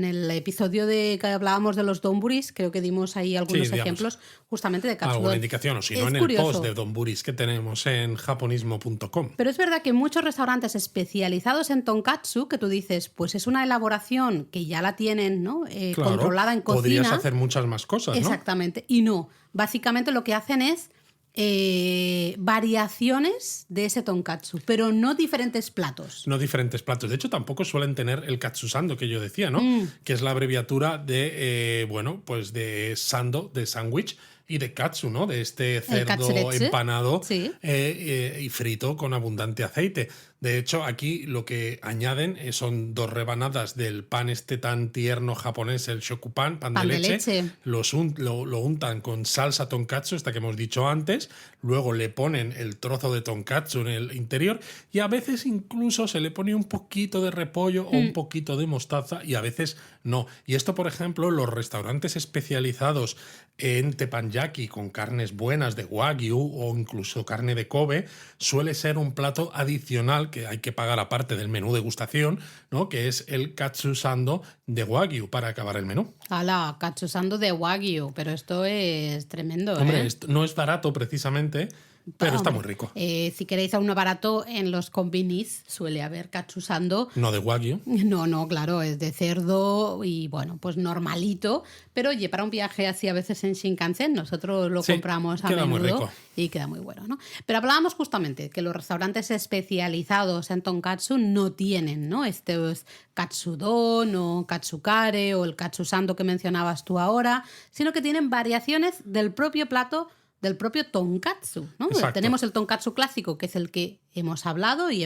el episodio que hablábamos de los donburis, creo que dimos ahí algunos ejemplos justamente de katsudon. Alguna indicación, o si no, en el post de donburis que tenemos en japonismo.com. Pero es verdad que muchos restaurantes especializados en tonkatsu, que tú dices, pues es una elaboración que ya la tienen, ¿no? Claro, controlada en cocina. Podrías hacer muchas más cosas, ¿no? Exactamente. Y no, básicamente lo que hacen es variaciones de ese tonkatsu, pero no diferentes platos. No diferentes platos. De hecho, tampoco suelen tener el katsusando que yo decía, ¿no? Que es la abreviatura de, pues de sando, de sándwich, y de katsu, ¿no? De este cerdo empanado, sí, y frito con abundante aceite. De hecho, aquí lo que añaden son 2 rebanadas del pan este tan tierno japonés, el shokupan, pan de leche. Lo untan con salsa tonkatsu, esta que hemos dicho antes. Luego le ponen el trozo de tonkatsu en el interior y a veces incluso se le pone un poquito de repollo o un poquito de mostaza y a veces no. Y esto, por ejemplo, los restaurantes especializados en teppanyaki con carnes buenas de wagyu o incluso carne de Kobe suele ser un plato adicional que hay que pagar aparte del menú degustación, ¿no? Que es el katsusando de wagyu para acabar el menú. ¡Hala! Katsusando de wagyu, pero esto es tremendo, ¿eh? Hombre, esto no es barato precisamente, pero está muy rico. Si queréis a uno barato, en los conbinis suele haber katsusando. No de wagyu. No, claro, es de cerdo y bueno, pues normalito. Pero oye, para un viaje así a veces en Shinkansen, nosotros lo compramos a menudo muy rico. Y queda muy bueno, ¿no? Pero hablábamos justamente que los restaurantes especializados en tonkatsu no tienen, ¿no? Estos katsudon o katsukare o el katsusando que mencionabas tú ahora, sino que tienen variaciones del propio plato, del propio tonkatsu, ¿no? Tenemos el tonkatsu clásico, que es el que hemos hablado y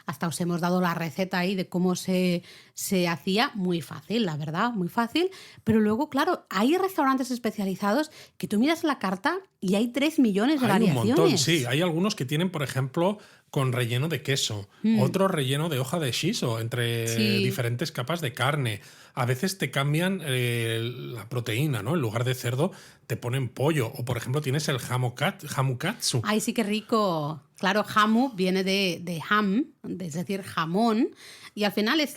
hasta os hemos dado la receta ahí de cómo se hacía. Muy fácil, la verdad, muy fácil. Pero luego, claro, hay restaurantes especializados que tú miras la carta y hay 3 millones de variaciones. Hay un montón, sí. Hay algunos que tienen, por ejemplo, con relleno de queso, otro relleno de hoja de shiso, entre diferentes capas de carne. A veces te cambian la proteína, ¿no? En lugar de cerdo te ponen pollo. O, por ejemplo, tienes el hamukatsu. ¡Ay, sí, qué rico! Claro, hamu viene de ham, es decir, jamón, y al final es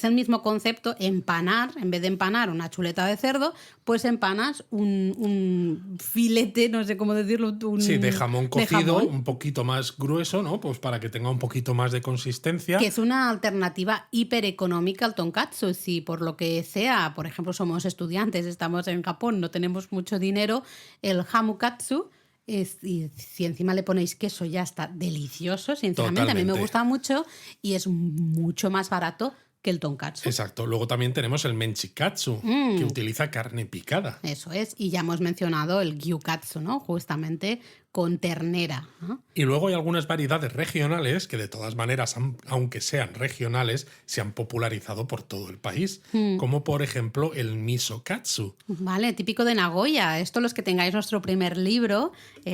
el mismo concepto, empanar, en vez de empanar una chuleta de cerdo, pues empanas un filete, no sé cómo decirlo. De jamón cocido, un poquito más grueso, ¿no? Pues para que tenga un poquito más de consistencia. Que es una alternativa hipereconómica al tonkatsu. Si por lo que sea, por ejemplo, somos estudiantes, estamos en Japón, no tenemos mucho dinero, el hamukatsu, y si encima le ponéis queso ya está delicioso, sinceramente. Totalmente. A mí me gusta mucho y es mucho más barato que el tonkatsu. Exacto. Luego también tenemos el menchikatsu, que utiliza carne picada. Eso es. Y ya hemos mencionado el gyukatsu, ¿no? Justamente con ternera, ¿no? Y luego hay algunas variedades regionales que de todas maneras, aunque sean regionales, se han popularizado por todo el país. Como por ejemplo el misokatsu. Vale, típico de Nagoya. Esto los que tengáis nuestro primer libro,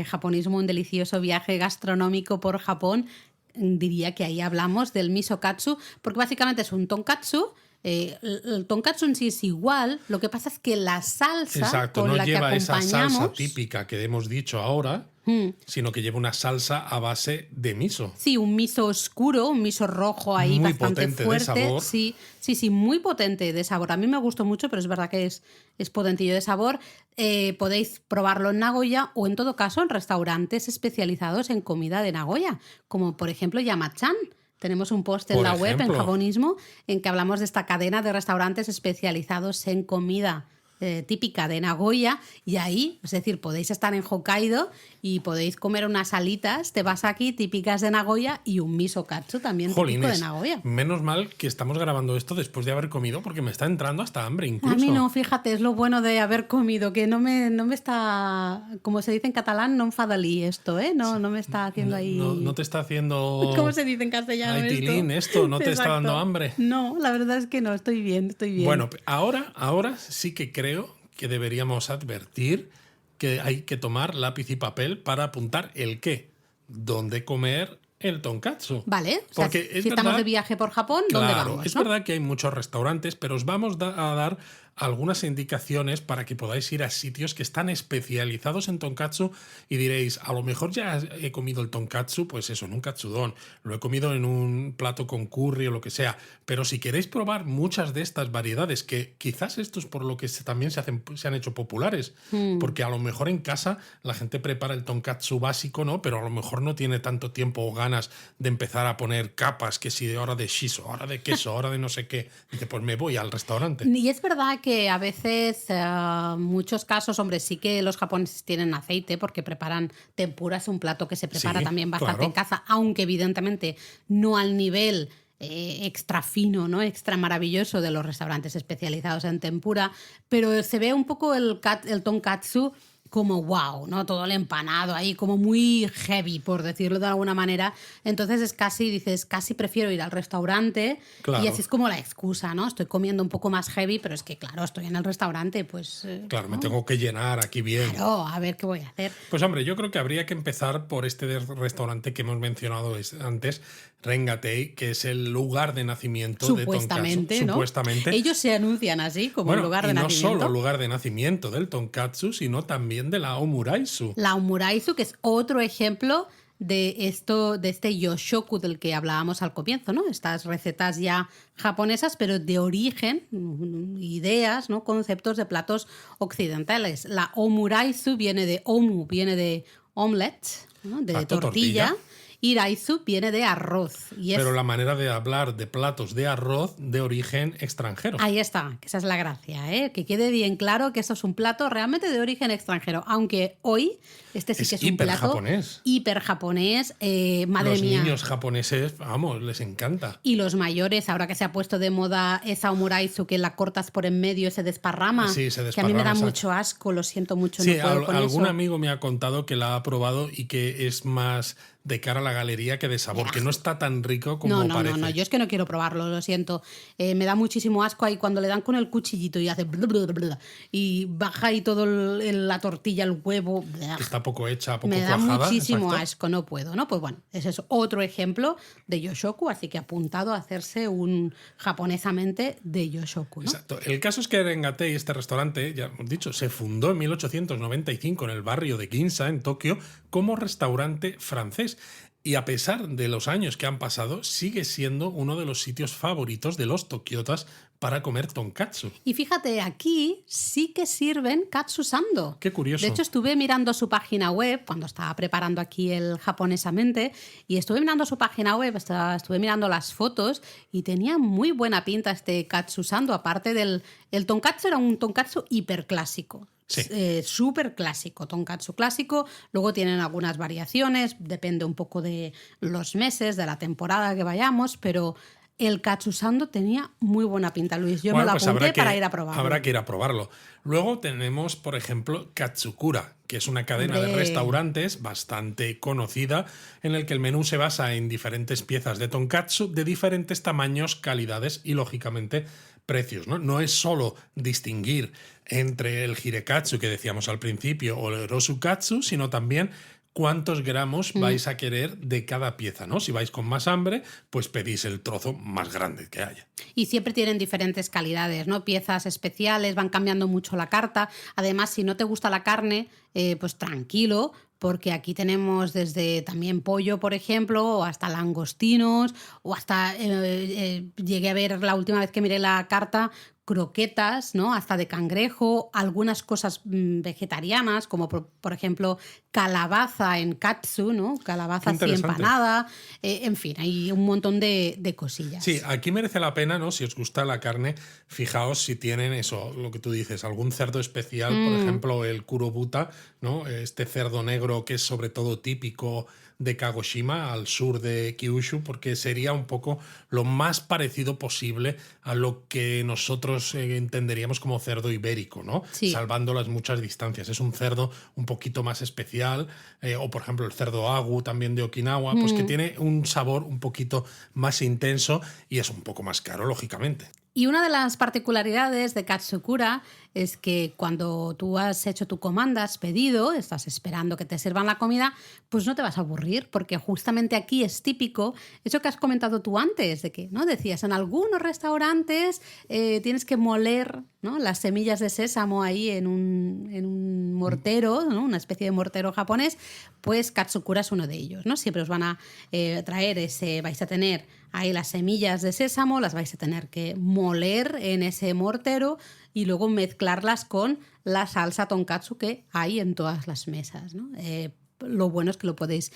Japonismo, un delicioso viaje gastronómico por Japón, diría que ahí hablamos del misokatsu, porque básicamente es un tonkatsu. El tonkatsu en sí es igual, lo que pasa es que la salsa con la que acompañamos... no lleva esa salsa típica que hemos dicho ahora, sino que lleva una salsa a base de miso. Sí, un miso oscuro, un miso rojo ahí muy bastante potente fuerte. De sabor. Sí, muy potente de sabor. A mí me gustó mucho, pero es verdad que es potentillo de sabor. Podéis probarlo en Nagoya o en todo caso en restaurantes especializados en comida de Nagoya, como por ejemplo Yamachan. Tenemos un post en la web, en Japonismo, en que hablamos de esta cadena de restaurantes especializados en comida típica de Nagoya, y ahí, es decir, podéis estar en Hokkaido y podéis comer unas alitas tebasaki típicas de Nagoya y un misokatsu también típico de Nagoya. Menos mal que estamos grabando esto después de haber comido, porque me está entrando hasta hambre incluso. A mí no, fíjate, es lo bueno de haber comido, que no me está, como se dice en catalán, no enfadalí esto, ¿eh? No me está haciendo ahí... No te está haciendo... ¿Cómo se dice en castellano esto? Tilín, esto no te está dando hambre. No, la verdad es que no, estoy bien. Bueno, ahora sí que creo que deberíamos advertir que hay que tomar lápiz y papel para apuntar el qué, dónde comer el tonkatsu. Vale, o sea, Porque es si estamos verdad- de viaje por Japón, ¿dónde Claro, vamos? es ¿no? verdad que hay muchos restaurantes, pero os vamos a dar algunas indicaciones para que podáis ir a sitios que están especializados en tonkatsu y diréis, a lo mejor ya he comido el tonkatsu, pues eso, en un katsudon, lo he comido en un plato con curry o lo que sea, pero si queréis probar muchas de estas variedades, que quizás esto es por lo que también se han hecho populares, porque a lo mejor en casa la gente prepara el tonkatsu básico, ¿no? Pero a lo mejor no tiene tanto tiempo o ganas de empezar a poner capas, que si ahora de shiso, ahora de queso, ahora de no sé qué. Dice, pues me voy al restaurante. Y es verdad que a veces, muchos casos, hombre, sí que los japoneses tienen aceite porque preparan tempura, es un plato que se prepara Sí, también bastante claro. en casa, aunque evidentemente no al nivel extra fino, ¿no? Extra maravilloso de los restaurantes especializados en tempura, pero se ve un poco el tonkatsu como wow, ¿no? Todo el empanado ahí, como muy heavy, por decirlo de alguna manera. Entonces es casi, dices, casi prefiero ir al restaurante Claro. y así es como la excusa, ¿no? Estoy comiendo un poco más heavy, pero es que, claro, estoy en el restaurante, pues... Claro, me ¿no? tengo que llenar aquí bien. Claro, a ver qué voy a hacer. Pues hombre, yo creo que habría que empezar por este restaurante que hemos mencionado antes, Rengatei, que es el lugar de nacimiento de Supuestamente, tonkatsu. ¿no? Supuestamente. Ellos se anuncian así, como Bueno, lugar de y no nacimiento. solo lugar de nacimiento del tonkatsu, sino también de la omuraisu. La omuraisu, que es otro ejemplo de esto, de este yoshoku del que hablábamos al comienzo, ¿no? Estas recetas ya japonesas, pero de origen, ideas, ¿no? Conceptos de platos occidentales. La omuraisu viene de omu, viene de omelette, ¿no? De Exacto, tortilla. tortilla. Y raisu viene de arroz. Y es... Pero la manera de hablar de platos de arroz de origen extranjero. Ahí está, que esa es la gracia, ¿eh? Que quede bien claro que esto es un plato realmente de origen extranjero, aunque hoy este sí Es que es un plato hiperjaponés. hiperjaponés, madre Los mía. niños japoneses, vamos, les encanta. Y los mayores, ahora que se ha puesto de moda esa omuraisu que la cortas por en medio y se desparrama, Sí, se que a mí me da desparrama, mucho asco, lo siento mucho, Sí, no puedo con algún eso. amigo me ha contado que la ha probado y que es más de cara a la galería que de sabor, que no está tan rico como parece. No, yo es que no quiero probarlo, lo siento. Me da muchísimo asco ahí cuando le dan con el cuchillito y hace bla, bla, bla, bla, y baja ahí todo la tortilla, el huevo. Bla. Que está poco hecha, poco Me da cuajada. muchísimo exacto. asco, no puedo, ¿no? Pues bueno, ese es otro ejemplo de yoshoku, así que apuntado a hacerse un japonesamente de yoshoku, ¿no? Exacto. El caso es que Rengatei, este restaurante, ya hemos dicho, se fundó en 1895 en el barrio de Ginza, en Tokio, como restaurante francés. Y a pesar de los años que han pasado, sigue siendo uno de los sitios favoritos de los tokiotas para comer tonkatsu. Y fíjate, aquí sí que sirven katsusando. Qué curioso. De hecho, estuve mirando su página web cuando estaba preparando aquí el japonesamente y estuve mirando su página web, estuve mirando las fotos y tenía muy buena pinta este katsusando. Aparte del el tonkatsu, era un tonkatsu hiperclásico. Sí. Súper clásico, tonkatsu clásico. Luego tienen algunas variaciones, depende un poco de los meses, de la temporada que vayamos, pero el katsusando tenía muy buena pinta, Luis. Yo me lo apunté para ir a probarlo. Habrá que ir a probarlo. Luego tenemos, por ejemplo, Katsukura, que es una cadena de Hombre. restaurantes bastante conocida, en el que el menú se basa en diferentes piezas de tonkatsu de diferentes tamaños, calidades y, lógicamente, precios, ¿no? No es solo distinguir entre el hirekatsu que decíamos al principio o el rosukatsu, sino también cuántos gramos vais a querer de cada pieza, ¿no? Si vais con más hambre, pues pedís el trozo más grande que haya. Y siempre tienen diferentes calidades, ¿no? Piezas especiales, van cambiando mucho la carta. Además, si no te gusta la carne, pues tranquilo, porque aquí tenemos desde también pollo, por ejemplo, o hasta langostinos, o hasta llegué a ver la última vez que miré la carta croquetas, ¿no? Hasta de cangrejo, algunas cosas vegetarianas, como por ejemplo calabaza en katsu, ¿no? Calabaza así Interesante. empanada, en fin, hay un montón de cosillas. Sí, aquí merece la pena, ¿no? Si os gusta la carne, fijaos si tienen eso, lo que tú dices, algún cerdo especial, por ejemplo, el kurobuta, ¿no? Este cerdo negro que es sobre todo típico de Kagoshima, al sur de Kyushu, porque sería un poco lo más parecido posible a lo que nosotros entenderíamos como cerdo ibérico, ¿no? Sí. Salvando las muchas distancias. Es un cerdo un poquito más especial, o por ejemplo el cerdo agu también de Okinawa, pues que tiene un sabor un poquito más intenso y es un poco más caro, lógicamente. Y una de las particularidades de Katsukura es que cuando tú has hecho tu comanda, has pedido, estás esperando que te sirvan la comida, pues no te vas a aburrir, porque justamente aquí es típico eso que has comentado tú antes, de que, ¿no? Decías, en algunos restaurantes tienes que moler, ¿no?, las semillas de sésamo ahí en un mortero, ¿no?, una especie de mortero japonés, pues Katsukura es uno de ellos, ¿no? Siempre os van a traer vais a tener ahí las semillas de sésamo, las vais a tener que moler en ese mortero y luego mezclarlas con la salsa tonkatsu que hay en todas las mesas, ¿no? Lo bueno es que podéis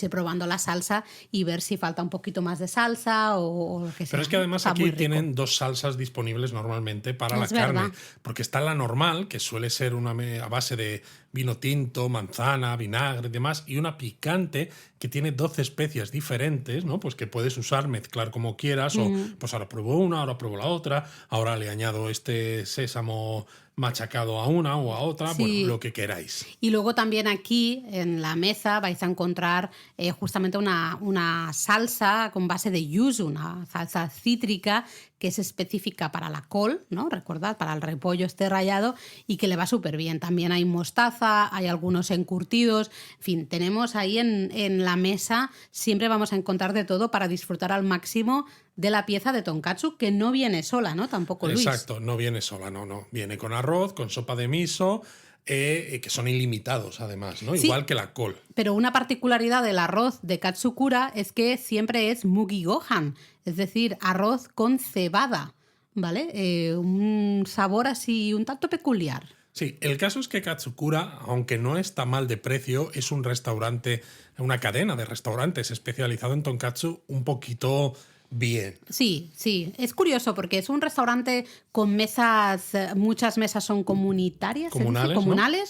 ir probando la salsa y ver si falta un poquito más de salsa o lo que sea. Pero es que además aquí tienen 2 salsas disponibles normalmente para la carne, porque está la normal, que suele ser a base de vino tinto, manzana, vinagre y demás, y una picante que tiene 12 especias diferentes, ¿no? Pues que puedes usar, mezclar como quieras, o pues ahora pruebo una, ahora pruebo la otra, ahora le añado este sésamo machacado a una o a otra, bueno, lo que queráis. Y luego también aquí en la mesa vais a encontrar justamente una salsa con base de yuzu, una salsa cítrica que es específica para la col, ¿no? Recordad, para el repollo rallado y que le va súper bien. También hay mostaza, hay algunos encurtidos, en fin, tenemos ahí en la mesa, siempre vamos a encontrar de todo para disfrutar al máximo de la pieza de tonkatsu, que no viene sola, ¿no? Tampoco, Luis. Exacto, no viene sola, no. Viene con arroz, con sopa de miso, que son ilimitados además, ¿no? Sí, igual que la col. Pero una particularidad del arroz de Katsukura es que siempre es mugi gohan, es decir, arroz con cebada, ¿vale? Un sabor así un tanto peculiar. Sí, el caso es que Katsukura, aunque no está mal de precio, es un restaurante, una cadena de restaurantes especializado en tonkatsu un poquito bien. Sí, es curioso porque es un restaurante con mesas, muchas mesas son comunitarias, comunales,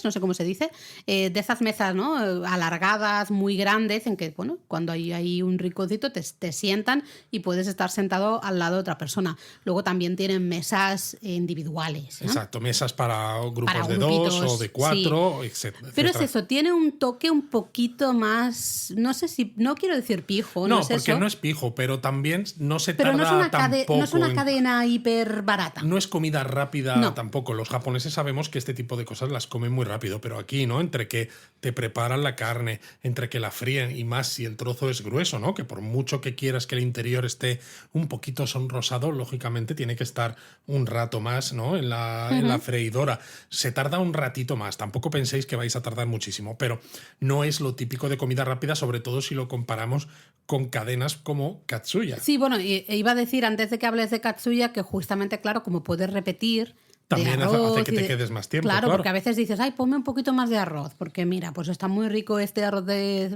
¿no? No sé cómo se dice, de esas mesas, ¿no?, alargadas, muy grandes, en que, bueno, cuando hay un rinconcito te sientan y puedes estar sentado al lado de otra persona. Luego también tienen mesas individuales, ¿no? Exacto, mesas para grupos de 2 o de 4, sí, etc. Pero es eso, tiene un toque un poquito más, no sé si, no quiero decir pijo, no es porque eso. No es pijo, pero también no se pero tarda tampoco. No es una cadena hiper barata. No es comida rápida tampoco. Los japoneses sabemos que este tipo de cosas las comen muy rápido, pero aquí, ¿no? Entre que te preparan la carne, entre que la fríen y más si el trozo es grueso, ¿no? Que por mucho que quieras que el interior esté un poquito sonrosado, lógicamente tiene que estar un rato más, ¿no?, en la freidora. Se tarda un ratito más. Tampoco penséis que vais a tardar muchísimo, pero no es lo típico de comida rápida, sobre todo si lo comparamos con cadenas como Katsuya. Sí, bueno, iba a decir antes de que hables de Katsuya que justamente, claro, como puedes repetir también hace que te quedes más tiempo. Claro, porque a veces dices, ay, ponme un poquito más de arroz, porque mira, pues está muy rico este arroz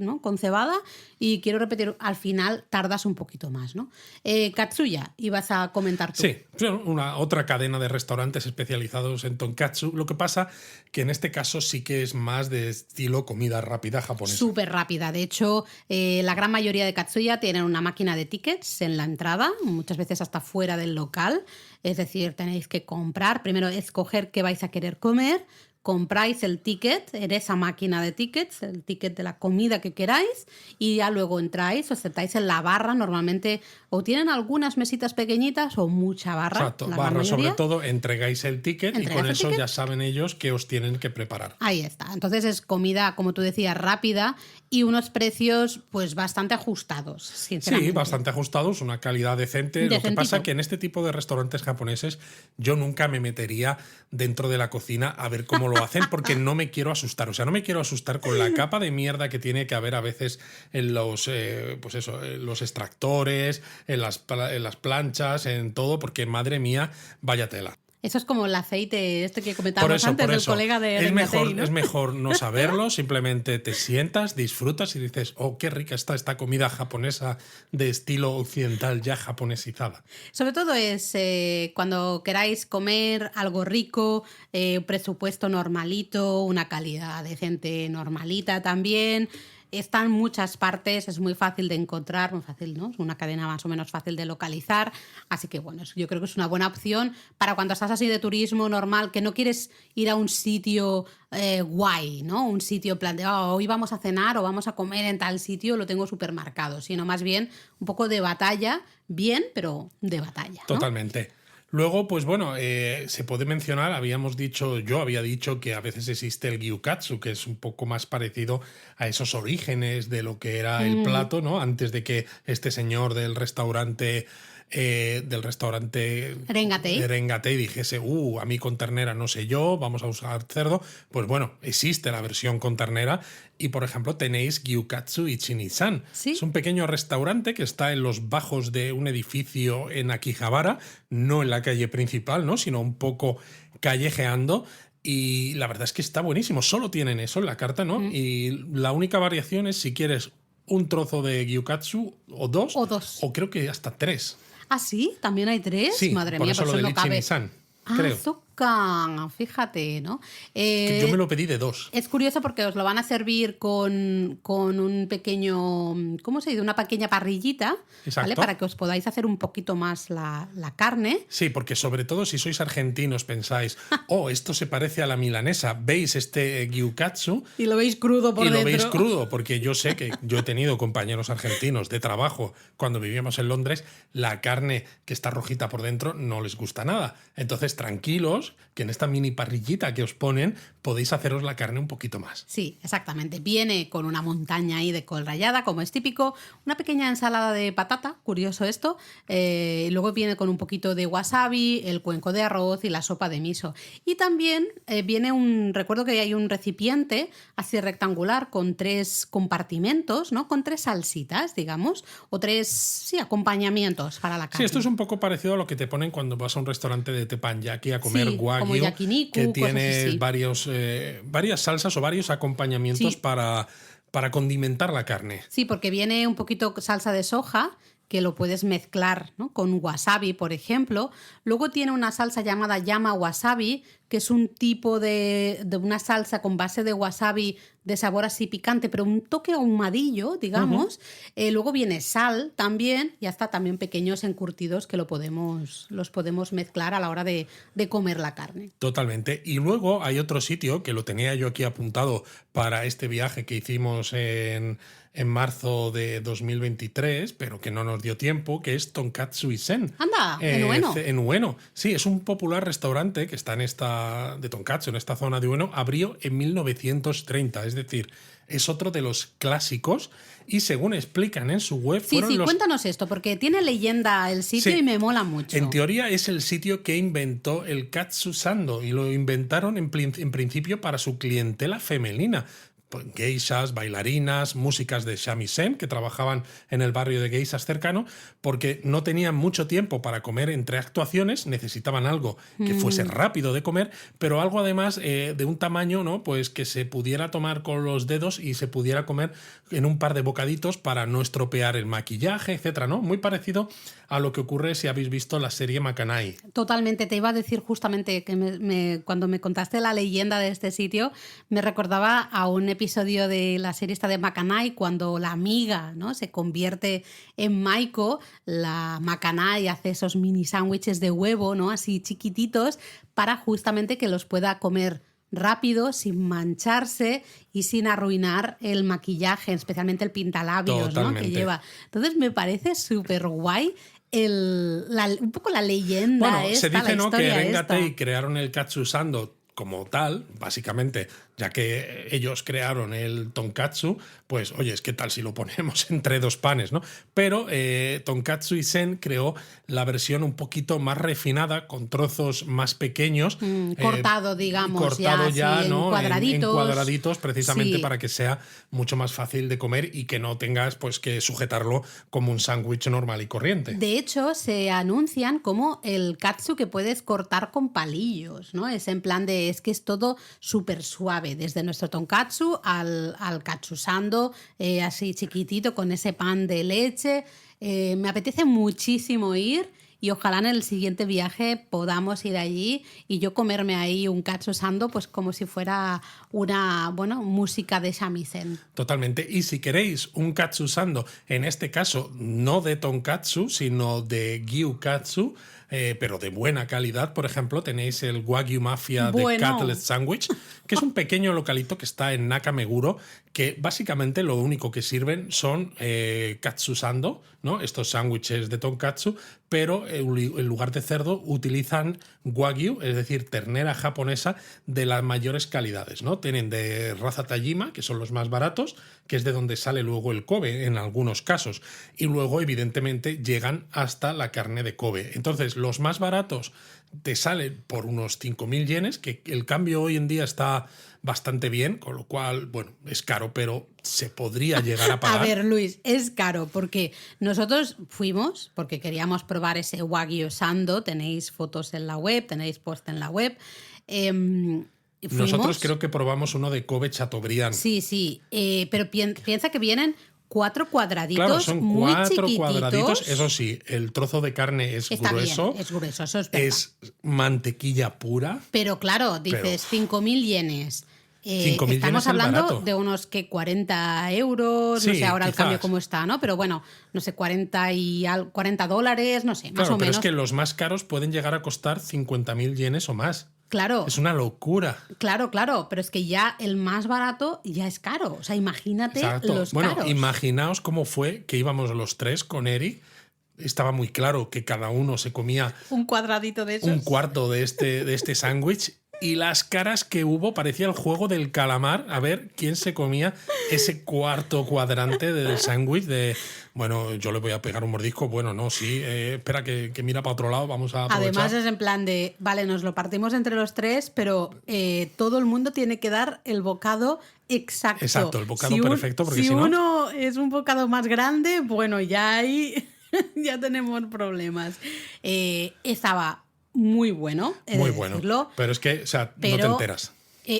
¿no?, con cebada y quiero repetir, al final tardas un poquito más, ¿no? Katsuya, ibas a comentar tú. Sí, otra cadena de restaurantes especializados en tonkatsu. Lo que pasa que en este caso sí que es más de estilo comida rápida japonesa. Súper rápida. De hecho, la gran mayoría de Katsuya tienen una máquina de tickets en la entrada, muchas veces hasta fuera del local. Es decir, tenéis que comprar, primero escoger qué vais a querer comer, compráis el ticket en esa máquina de tickets, el ticket de la comida que queráis, y ya luego entráis, os sentáis en la barra, normalmente o tienen algunas mesitas pequeñitas o mucha barra. Exacto, barra sobre todo, entregáis el ticket y con eso ya saben ellos qué os tienen que preparar. Ahí está, entonces es comida, como tú decías, rápida y unos precios pues bastante ajustados, sinceramente. Sí, bastante ajustados, una calidad decente. Lo que pasa es que en este tipo de restaurantes japoneses yo nunca me metería dentro de la cocina a ver cómo lo hacen porque no me quiero asustar. O sea, no me quiero asustar con la capa de mierda que tiene que haber a veces en los, los extractores, en las planchas, en todo, porque madre mía, vaya tela. Eso es como el aceite este que comentábamos antes del colega de es mejor, ¿no? Es mejor no saberlo, simplemente te sientas, disfrutas y dices, oh, qué rica está esta comida japonesa de estilo occidental ya japonesizada. Sobre todo es cuando queráis comer algo rico, un presupuesto normalito, una calidad decente normalita también. Está en muchas partes, es muy fácil de encontrar, muy fácil, ¿no? Es una cadena más o menos fácil de localizar, así que bueno, yo creo que es una buena opción para cuando estás así de turismo normal, que no quieres ir a un sitio guay, ¿no? Un sitio plan de hoy vamos a cenar o vamos a comer en tal sitio, lo tengo súper marcado, sino más bien un poco de batalla, bien, pero de batalla, ¿no? Totalmente. Luego, pues bueno, se puede mencionar, yo había dicho que a veces existe el gyukatsu, que es un poco más parecido a esos orígenes de lo que era el plato, ¿no? Antes de que este señor del restaurante Rengatei dijese, a mí con ternera no sé yo, vamos a usar cerdo. Pues bueno, existe la versión con ternera y, por ejemplo, tenéis Gyukatsu Ichini-san. ¿Sí? Es un pequeño restaurante que está en los bajos de un edificio en Akihabara, no en la calle principal, ¿no? Sino un poco callejeando. Y la verdad es que está buenísimo. Solo tienen eso en la carta, ¿no? Y la única variación es si quieres un trozo de gyukatsu o dos, o creo que hasta 3. ¿Ah, sí? ¿También hay 3? Sí, Madre por mía, eso por lo eso del no cabe. Ichini-san, Ah, creo. azúcar, fíjate, ¿no? Que yo me lo pedí de 2. Es curioso porque os lo van a servir con un pequeño, ¿cómo se dice? Una pequeña parrillita, ¿vale? Para que os podáis hacer un poquito más la carne. Sí, porque sobre todo si sois argentinos pensáis, esto se parece a la milanesa, veis este gyukatsu y lo veis crudo por dentro. Y lo veis crudo, porque yo sé que yo he tenido compañeros argentinos de trabajo cuando vivíamos en Londres, la carne que está rojita por dentro no les gusta nada. Entonces, tranquilos, que en esta mini parrillita que os ponen podéis haceros la carne un poquito más. Sí, exactamente. Viene con una montaña ahí de col rallada, como es típico, una pequeña ensalada de patata, curioso esto, luego viene con un poquito de wasabi, el cuenco de arroz y la sopa de miso. Y también viene recuerdo que hay un recipiente así rectangular con 3 compartimentos, ¿no? Con 3 salsitas, digamos, o 3 acompañamientos para la carne. Sí, esto es un poco parecido a lo que te ponen cuando vas a un restaurante de teppanyaki a comer wagyu, como yakiniku, que tienes varias salsas o varios acompañamientos para condimentar la carne. Sí, porque viene un poquito salsa de soja, que lo puedes mezclar, ¿no? Con wasabi, por ejemplo. Luego tiene una salsa llamada yama wasabi, que es un tipo de una salsa con base de wasabi de sabor así picante, pero un toque ahumadillo, digamos. Luego viene sal también, y hasta también pequeños encurtidos que los podemos mezclar a la hora de comer la carne. Totalmente. Y luego hay otro sitio que lo tenía yo aquí apuntado para este viaje que hicimos en marzo de 2023, pero que no nos dio tiempo, que es Tonkatsu Isen. ¡Anda! En Ueno. En Ueno. Sí, es un popular restaurante que está de tonkatsu, en esta zona de Ueno. Abrió en 1930, es decir, es otro de los clásicos y según explican en su web... Cuéntanos esto, porque tiene leyenda el sitio y me mola mucho. En teoría es el sitio que inventó el Katsu Sando y lo inventaron en principio para su clientela femenina. Geishas, bailarinas, músicas de shamisen que trabajaban en el barrio de geishas cercano, porque no tenían mucho tiempo para comer entre actuaciones, necesitaban algo que fuese rápido de comer, pero algo además de un tamaño, ¿no? Pues que se pudiera tomar con los dedos y se pudiera comer en un par de bocaditos para no estropear el maquillaje, etcétera, ¿no? Muy parecido a lo que ocurre si habéis visto la serie Makanai. Totalmente, te iba a decir justamente que cuando me contaste la leyenda de este sitio, me recordaba a un episodio de la serie esta de Makanai, cuando la amiga, ¿no? Se convierte en Maiko, la Makanai hace esos mini sándwiches de huevo, ¿no? Así chiquititos, para justamente que los pueda comer rápido, sin mancharse y sin arruinar el maquillaje, especialmente el pintalabios, ¿no? Que lleva. Entonces me parece súper guay un poco la leyenda. Bueno, se dice, ¿no?, que Rengatei esta. crearon el Katsu Sando como tal, básicamente, ya que ellos crearon el tonkatsu, pues, oye, es que tal si lo ponemos entre 2 panes, ¿no? Pero Tonkatsu Isen creó la versión un poquito más refinada, con trozos más pequeños. Cortado, digamos. Cortado ya, ¿no? En cuadraditos. En cuadraditos, precisamente para que sea mucho más fácil de comer y que no tengas pues que sujetarlo como un sándwich normal y corriente. De hecho, se anuncian como el katsu que puedes cortar con palillos, ¿no? Es en plan es que es todo súper suave, desde nuestro tonkatsu al katsu sando, así chiquitito con ese pan de leche. Me apetece muchísimo ir y ojalá en el siguiente viaje podamos ir allí y yo comerme ahí un katsu sando pues como si fuera una música de shamisen. Totalmente. Y si queréis un katsu sando, en este caso no de tonkatsu, sino de gyukatsu, pero de buena calidad. Por ejemplo, tenéis el Wagyu Mafia de Bueno. Cutlet Sandwich, que es un pequeño localito que está en Nakameguro, que básicamente lo único que sirven son katsusando, ¿no? Estos sándwiches de tonkatsu, pero en lugar de cerdo utilizan Wagyu, es decir, ternera japonesa de las mayores calidades, ¿no? Tienen de raza Tajima, que son los más baratos, que es de donde sale luego el Kobe en algunos casos, y luego evidentemente llegan hasta la carne de Kobe. Entonces, los más baratos te salen por unos 5.000 yenes, que el cambio hoy en día está bastante bien, con lo cual, bueno, es caro, pero se podría llegar a pagar. A ver, Luis, es caro porque nosotros fuimos porque queríamos probar ese Wagyu Sando. Tenéis fotos en la web, tenéis post en la web. Nosotros creo que probamos uno de Kobe Chateaubriand. Sí, pero piensa que vienen 4 cuadraditos, claro, son muy 4 chiquititos. cuadraditos. Eso sí, el trozo de carne es Está grueso. bien, es grueso, eso es verdad. Es mantequilla pura. Pero claro, dices 5.000 yenes. 5.000 estamos yenes es hablando barato. de unos que 40 euros, no Sí, sé ahora el quizás. cambio cómo está, ¿no? Pero bueno, no sé, $40, no sé, más Claro, o pero menos. es que los más caros pueden llegar a costar 50.000 yenes o más. Claro, Es una locura. claro, pero es que ya el más barato ya es caro. O sea, imagínate Exacto. los Bueno, caros. imaginaos cómo fue que íbamos los tres con Eric. Estaba muy claro que cada uno se comía Un cuadradito de esos. un cuarto de este sándwich, y las caras que hubo parecía el juego del calamar, a ver quién se comía ese cuarto cuadrante del sándwich de, bueno, yo le voy a pegar un mordisco, bueno, no, sí, espera que mira para otro lado, vamos a aprovechar. Además es en plan de, vale, nos lo partimos entre los tres, pero todo el mundo tiene que dar el bocado exacto. Exacto, el bocado perfecto, porque si no- uno es un bocado más grande, bueno, ya ahí ya tenemos problemas. Estaba muy bueno, he de Muy bueno, decirlo, pero es que, o sea, no te pero, enteras.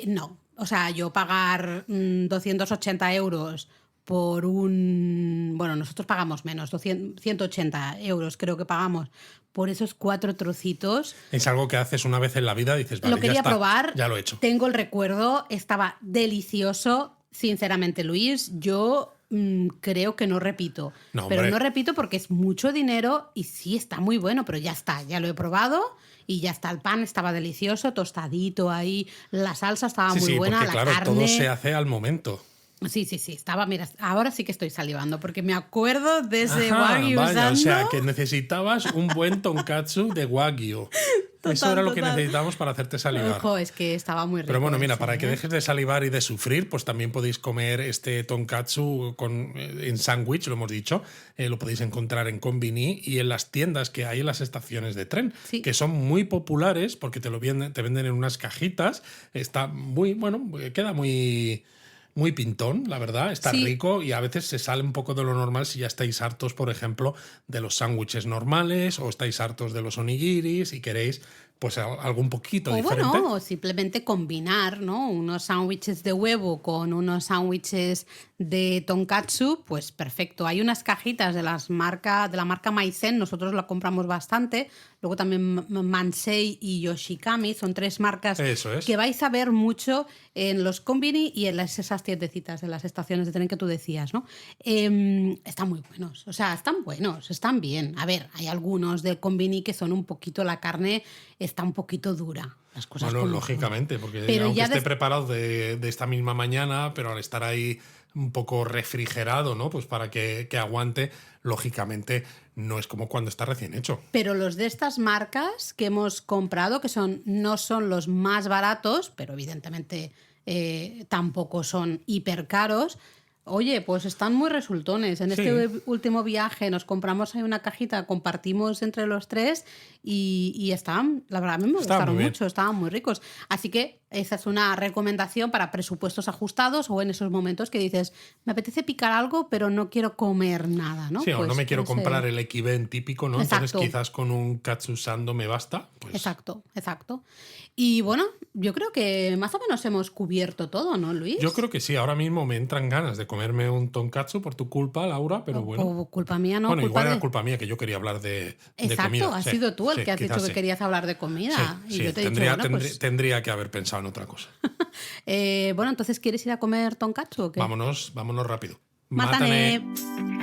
no, o sea, yo pagar 280 euros por un... Bueno, nosotros pagamos menos, 180 euros creo que pagamos por esos 4 trocitos. Es algo que haces una vez en la vida, dices, vale, Lo quería ya está, probar, ya lo he hecho. tengo el recuerdo, estaba delicioso. Sinceramente, Luis, yo creo que no repito. No, pero hombre. no repito porque es mucho dinero y sí está muy bueno, pero ya está, ya lo he probado y ya está. El pan estaba delicioso, tostadito ahí, la salsa estaba Sí, muy sí, buena, porque la claro, carne. todo se hace al momento. Sí, estaba, mira, ahora sí que estoy salivando porque me acuerdo de ese Ajá, Wagyu vaya, o sea, Sando. que necesitabas un buen tonkatsu de Wagyu. Eso era lo que necesitábamos para hacerte salivar. Ojo, es que estaba muy rico. Pero bueno, mira, ese, para que ¿eh? dejes de salivar y de sufrir, pues también podéis comer este tonkatsu en sándwich, lo hemos dicho. Lo podéis encontrar en Konbini y en las tiendas que hay en las estaciones de tren, Sí. que son muy populares porque te venden en unas cajitas. Está muy, bueno, queda muy pintón, la verdad, está Sí. rico, y a veces se sale un poco de lo normal si ya estáis hartos, por ejemplo, de los sándwiches normales o estáis hartos de los onigiris y queréis pues algo un poquito O diferente. bueno, o simplemente combinar, ¿no? Unos sándwiches de huevo con unos sándwiches de tonkatsu, pues perfecto. Hay unas cajitas de la marca Maizen, nosotros la compramos bastante. Luego también Mansei y Yoshikami, son 3 marcas Eso es. que vais a ver mucho en los konbini y en esas tiendecitas de las estaciones de tren que tú decías, ¿no? Están muy buenos, o sea, están buenos, están bien. A ver, hay algunos de konbini que son un poquito, la carne está un poquito dura. Las cosas Bueno, como lógicamente, porque Pero aunque ya esté des- preparado de esta misma mañana, pero al estar ahí un poco refrigerado, ¿no? Pues para que aguante, lógicamente no es como cuando está recién hecho. Pero los de estas marcas que hemos comprado, que no son los más baratos, pero evidentemente tampoco son hiper caros. Oye, pues están muy resultones. En este último viaje nos compramos ahí una cajita, compartimos entre los 3 y estaban, la verdad, a mí me Estaban gustaron muy bien. mucho, estaban muy ricos. Así que esa es una recomendación para presupuestos ajustados o en esos momentos que dices, me apetece picar algo, pero no quiero comer nada, ¿no? Sí, o Pues no me quiero ese- comprar el equiven típico, ¿no? Exacto. Entonces quizás con un katsu sando me basta. Pues Exacto. Y bueno, yo creo que más o menos hemos cubierto todo, ¿no, Luis? yo creo que sí, ahora mismo me entran ganas de comerme un tonkatsu por tu culpa, Laura, pero bueno. O culpa mía, no. Bueno, culpa igual era de... culpa mía, que yo quería hablar de Exacto, comida. has Sí, sido tú el sí, que has dicho quizás que sí. querías hablar de comida. Sí, y yo te he tendría, dicho, bueno, pues, tendría que haber pensado en otra cosa. bueno, entonces, ¿quieres ir a comer tonkatsu o qué? Vámonos rápido. Mátane.